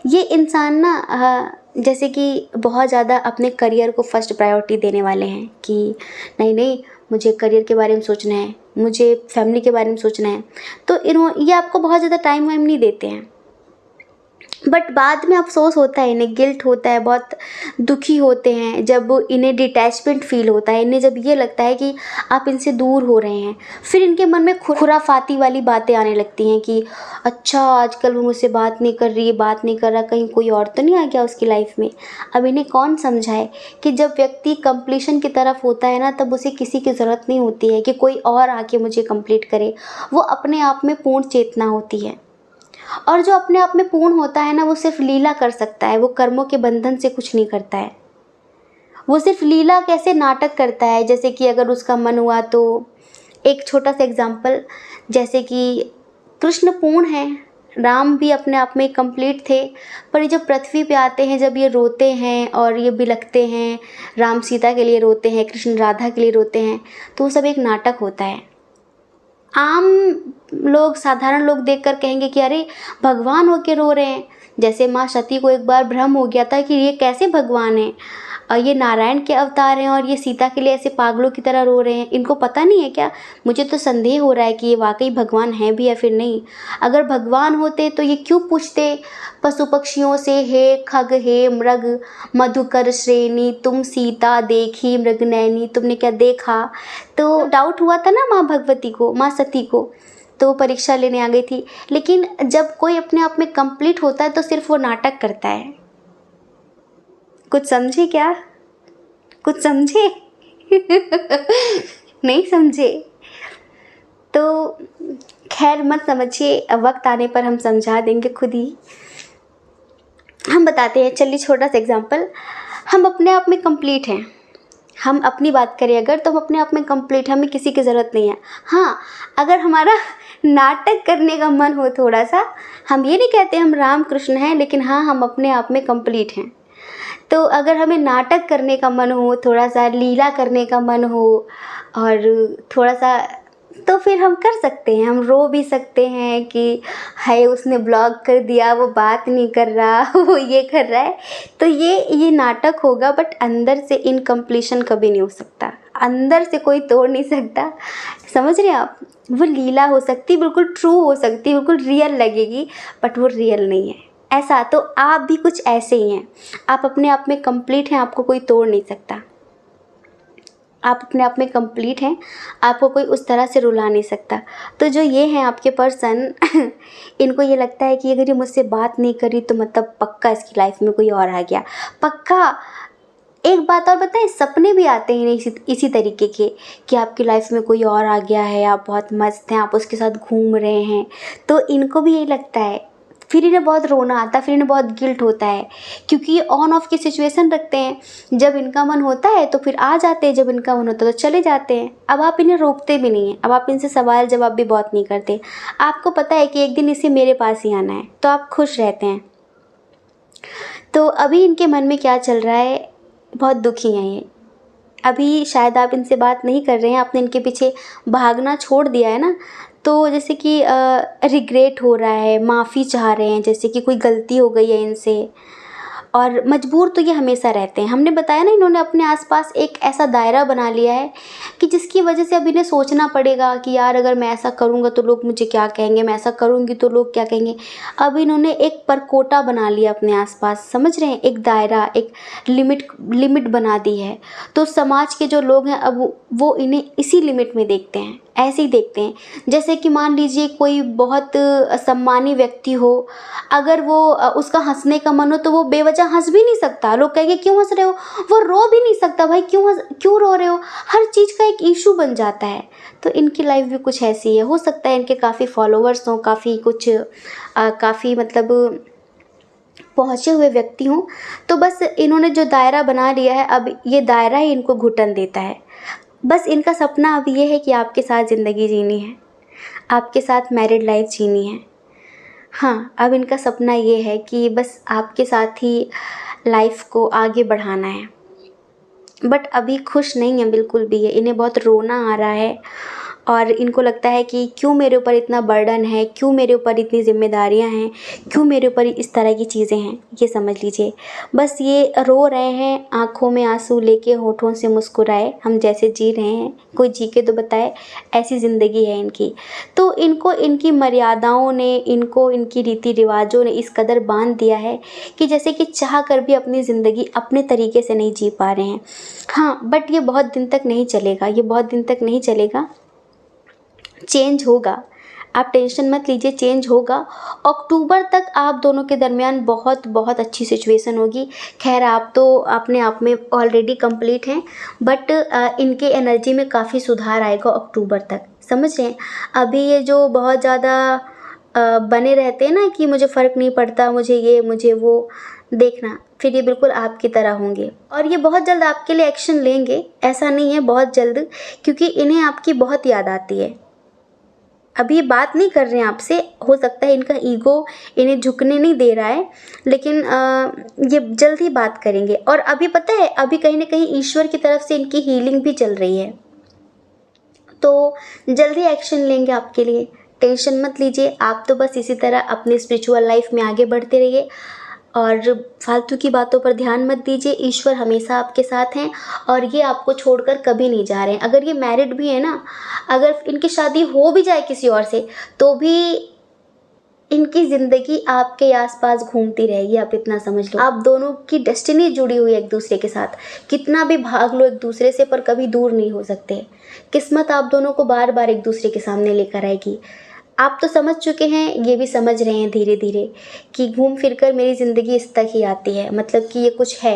ये इंसान ना जैसे कि बहुत ज़्यादा अपने करियर को फर्स्ट प्रायोरिटी देने वाले हैं कि नहीं नहीं, मुझे करियर के बारे में सोचना है, मुझे फैमिली के बारे में सोचना है। तो ये आपको बहुत ज़्यादा टाइम वाइम नहीं देते हैं, बट बाद में अफसोस होता है, इन्हें गिल्ट होता है, बहुत दुखी होते हैं जब इन्हें डिटैचमेंट फील होता है, इन्हें जब ये लगता है कि आप इनसे दूर हो रहे हैं। फिर इनके मन में खुराफाती वाली बातें आने लगती हैं कि अच्छा आजकल वो मुझसे बात नहीं कर रही है, बात नहीं कर रहा, कहीं कोई और तो नहीं आ गया उसकी लाइफ में। अब इन्हें कौन समझाए कि जब व्यक्ति कंप्लीशन की तरफ होता है ना, तब उसे किसी की ज़रूरत नहीं होती है कि कोई और आके मुझे कंप्लीट करे। वो अपने आप में पूर्ण चेतना होती है, और जो अपने आप में पूर्ण होता है ना, वो सिर्फ लीला कर सकता है, वो कर्मों के बंधन से कुछ नहीं करता है। वो सिर्फ लीला कैसे नाटक करता है, जैसे कि अगर उसका मन हुआ तो एक छोटा सा एग्जाम्पल, जैसे कि कृष्ण पूर्ण है, राम भी अपने आप में कंप्लीट थे, पर ये जब पृथ्वी पे आते हैं, जब ये रोते हैं और ये बिलखते हैं, राम सीता के लिए रोते हैं, कृष्ण राधा के लिए रोते हैं, तो वो सब एक नाटक होता है। आम लोग, साधारण लोग देखकर कहेंगे कि अरे भगवान होके रो रहे हैं। जैसे माँ सती को एक बार भ्रम हो गया था कि ये कैसे भगवान हैं, और ये नारायण के अवतार हैं और ये सीता के लिए ऐसे पागलों की तरह रो रहे हैं, इनको पता नहीं है क्या। मुझे तो संदेह हो रहा है कि ये वाकई भगवान हैं भी या फिर नहीं। अगर भगवान होते तो ये क्यों पूछते पशु पक्षियों से, हे खग हे मृग मधुकर श्रेणी, तुम सीता देखी मृगनयनी, तुमने क्या देखा। तो डाउट हुआ था ना माँ भगवती को, माँ सती को, तो परीक्षा लेने आ गई थी। लेकिन जब कोई अपने आप में कंप्लीट होता है तो सिर्फ वो नाटक करता है। कुछ समझे क्या? कुछ समझे? नहीं समझे तो खैर मत समझिए, वक्त आने पर हम समझा देंगे खुद ही। हम बताते हैं, चलिए छोटा सा एग्जांपल। हम अपने आप में कंप्लीट हैं, हम अपनी बात करें अगर, तो हम अपने आप में कंप्लीट, हमें किसी की ज़रूरत नहीं है। हाँ, अगर हमारा नाटक करने का मन हो थोड़ा सा, हम ये नहीं कहते हम राम कृष्ण हैं, लेकिन हाँ हम अपने आप में कंप्लीट हैं। तो अगर हमें नाटक करने का मन हो, थोड़ा सा लीला करने का मन हो, और थोड़ा सा, तो फिर हम कर सकते हैं। हम रो भी सकते हैं कि हाय उसने ब्लॉक कर दिया, वो बात नहीं कर रहा, वो ये कर रहा है। तो ये नाटक होगा, बट अंदर से इनकम्प्लीशन कभी नहीं हो सकता, अंदर से कोई तोड़ नहीं सकता। समझ रहे हैं आप? वो लीला हो सकती, बिल्कुल ट्रू हो सकती, बिल्कुल रियल लगेगी, बट वो रियल नहीं है। ऐसा तो आप भी कुछ ऐसे ही हैं, आप अपने आप में कंप्लीट हैं, आपको कोई तोड़ नहीं सकता। आप अपने आप में कंप्लीट हैं, आपको कोई उस तरह से रुला नहीं सकता। तो जो ये हैं आपके पर्सन इनको ये लगता है कि अगर ये मुझसे बात नहीं करी तो मतलब पक्का इसकी लाइफ में कोई और आ गया, पक्का एक बात और बताएं, सपने भी आते हैं इसी तरीके के कि आपकी लाइफ में कोई और आ गया है, आप बहुत मस्त हैं, आप उसके साथ घूम रहे हैं, तो इनको भी यही लगता है। फिर इन्हें बहुत रोना आता है, फिर इन्हें बहुत गिल्ट होता है, क्योंकि ये ऑन ऑफ की सिचुएशन रखते हैं। जब इनका मन होता है तो फिर आ जाते हैं, जब इनका मन होता है तो चले जाते हैं। अब आप इन्हें रोकते भी नहीं हैं, अब आप इनसे सवाल जवाब भी बहुत नहीं करते। आपको पता है कि एक दिन इसे मेरे पास ही आना है, तो आप खुश रहते हैं। तो अभी इनके मन में क्या चल रहा है, बहुत दुखी हैं ये। अभी शायद आप इनसे बात नहीं कर रहे हैं, आपने इनके पीछे भागना छोड़ दिया है ना, तो जैसे कि रिग्रेट हो रहा है, माफ़ी चाह रहे हैं, जैसे कि कोई गलती हो गई है इनसे। और मजबूर तो ये हमेशा रहते हैं। हमने बताया ना, इन्होंने अपने आसपास एक ऐसा दायरा बना लिया है कि जिसकी वजह से अब इन्हें सोचना पड़ेगा कि यार अगर मैं ऐसा करूँगा तो लोग मुझे क्या कहेंगे, मैं ऐसा करूँगी तो लोग क्या कहेंगे। अब इन्होंने एक परकोटा बना लिया अपने आसपास, समझ रहे हैं, एक दायरा, एक लिमिट बना दी है। तो समाज के जो लोग हैं अब वो इन्हें इसी लिमिट में देखते हैं, ऐसे ही देखते हैं। जैसे कि मान लीजिए कोई बहुत सम्मानी व्यक्ति हो, अगर वो उसका हंसने का मन हो तो वो बेवजह हंस भी नहीं सकता। लोग कहेंगे क्यों हंस रहे हो, वो रो भी नहीं सकता, भाई क्यों रो रहे हो, हर चीज़ का एक इशू बन जाता है। तो इनकी लाइफ भी कुछ ऐसी है। हो सकता है इनके काफ़ी फॉलोअर्स हों, काफ़ी कुछ काफ़ी मतलब पहुँचे हुए व्यक्ति हों, तो बस इन्होंने जो दायरा बना लिया है, अब ये दायरा ही इनको घुटन देता है। बस इनका सपना अब ये है कि आपके साथ ज़िंदगी जीनी है, आपके साथ मैरिड लाइफ जीनी है। हाँ, अब इनका सपना ये है कि बस आपके साथ ही लाइफ को आगे बढ़ाना है। बट अभी खुश नहीं है बिल्कुल भी, है इन्हें बहुत रोना आ रहा है और इनको लगता है कि क्यों मेरे ऊपर इतना बर्डन है, क्यों मेरे ऊपर इतनी जिम्मेदारियां हैं, क्यों मेरे ऊपर इस तरह की चीज़ें हैं। ये समझ लीजिए, बस ये रो रहे हैं, आंखों में आंसू लेके होठों से मुस्कुराए, हम जैसे जी रहे हैं, कोई जी के तो बताए, ऐसी ज़िंदगी है इनकी। तो इनको इनकी मर्यादाओं ने, इनको इनकी रीति रिवाजों ने इस कदर बांध दिया है कि जैसे कि चाह कर भी अपनी ज़िंदगी अपने तरीके से नहीं जी पा रहे हैं। हाँ, बट ये बहुत दिन तक नहीं चलेगा, ये बहुत दिन तक नहीं चलेगा, चेंज होगा। आप टेंशन मत लीजिए, चेंज होगा। अक्टूबर तक आप दोनों के दरमियान बहुत बहुत अच्छी सिचुएशन होगी। खैर, आप तो अपने आप में ऑलरेडी कंप्लीट हैं, बट इनके एनर्जी में काफ़ी सुधार आएगा अक्टूबर तक, समझ रहे हैं। अभी ये जो बहुत ज़्यादा बने रहते हैं ना कि मुझे फ़र्क नहीं पड़ता, मुझे ये मुझे वो, देखना फिर ये बिल्कुल आपकी तरह होंगे और ये बहुत जल्द आपके लिए एक्शन लेंगे। ऐसा नहीं है, बहुत जल्द, क्योंकि इन्हें आपकी बहुत याद आती है। अभी ये बात नहीं कर रहे हैं आपसे, हो सकता है इनका ईगो इन्हें झुकने नहीं दे रहा है, लेकिन ये जल्द ही बात करेंगे। और अभी पता है, अभी कहीं ना कहीं ईश्वर की तरफ से इनकी हीलिंग भी चल रही है, तो जल्द ही एक्शन लेंगे आपके लिए। टेंशन मत लीजिए, आप तो बस इसी तरह अपनी स्पिरिचुअल लाइफ में आगे बढ़ते रहिए और फालतू की बातों पर ध्यान मत दीजिए। ईश्वर हमेशा आपके साथ हैं और ये आपको छोड़कर कभी नहीं जा रहे हैं। अगर ये मैरिड भी है ना, अगर इनकी शादी हो भी जाए किसी और से, तो भी इनकी ज़िंदगी आपके आसपास घूमती रहेगी। आप इतना समझ लो, आप दोनों की डेस्टिनी जुड़ी हुई है एक दूसरे के साथ। कितना भी भाग लो एक दूसरे से, पर कभी दूर नहीं हो सकते। किस्मत आप दोनों को बार बार एक दूसरे के सामने लेकर आएगी। आप तो समझ चुके हैं, ये भी समझ रहे हैं धीरे धीरे कि घूम फिर कर मेरी ज़िंदगी इस तक ही आती है, मतलब कि ये कुछ है।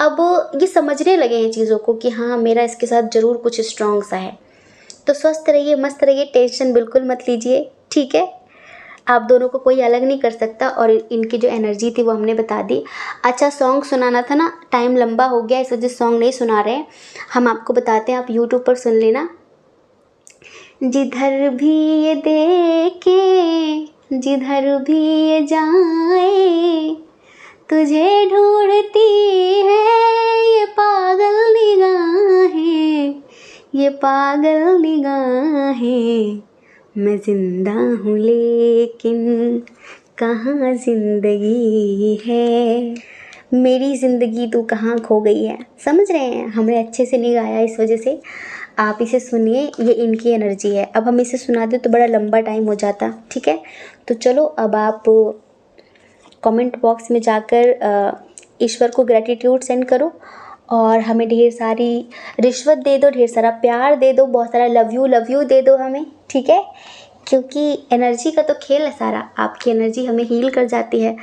अब ये समझने लगे हैं चीज़ों को कि हाँ, मेरा इसके साथ ज़रूर कुछ स्ट्रॉन्ग सा है। तो स्वस्थ रहिए, मस्त रहिए, टेंशन बिल्कुल मत लीजिए, ठीक है। आप दोनों को कोई अलग नहीं कर सकता और इनकी जो एनर्जी थी वो हमने बता दी। अच्छा, सॉन्ग सुनाना था ना, टाइम लंबा हो गया, इस वजह से सॉन्ग नहीं सुना रहे हैं। हम आपको बताते हैं, आप यूट्यूब पर सुन लेना। जिधर भी ये देखे, जिधर भी ये जाए, तुझे ढूंढती है ये पागल निगाहें, ये पागल निगाहें। मैं जिंदा हूँ लेकिन कहाँ जिंदगी है, मेरी ज़िंदगी तू कहाँ खो गई है। समझ रहे हैं, हमने अच्छे से नहीं गाया, इस वजह से आप इसे सुनिए। ये इनकी एनर्जी है। अब हम इसे सुना दें तो बड़ा लंबा टाइम हो जाता, ठीक है। तो चलो, अब आप कमेंट बॉक्स में जाकर ईश्वर को ग्रैटिट्यूड सेंड करो और हमें ढेर सारी रिश्वत दे दो, ढेर सारा प्यार दे दो, बहुत सारा लव यू दे दो हमें, ठीक है। क्योंकि एनर्जी का तो खेल है सारा। आपकी एनर्जी हमें हील कर जाती है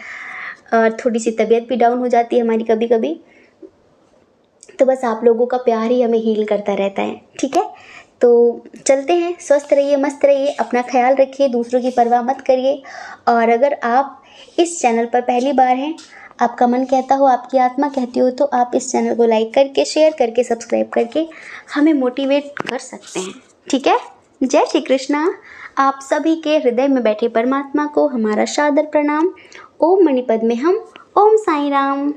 और थोड़ी सी तबीयत भी डाउन हो जाती है हमारी कभी कभी। तो बस आप लोगों का प्यार ही हमें हील करता रहता है। ठीक है, तो चलते हैं। स्वस्थ रहिए, मस्त रहिए, अपना ख्याल रखिए, दूसरों की परवाह मत करिए। और अगर आप इस चैनल पर पहली बार हैं, आपका मन कहता हो, आपकी आत्मा कहती हो, तो आप इस चैनल को लाइक करके, शेयर करके, सब्सक्राइब करके हमें मोटिवेट कर सकते हैं। ठीक है, जय श्री कृष्णा। आप सभी के हृदय में बैठे परमात्मा को हमारा सादर प्रणाम। ओम मणिपद में हम। ओम साईं राम।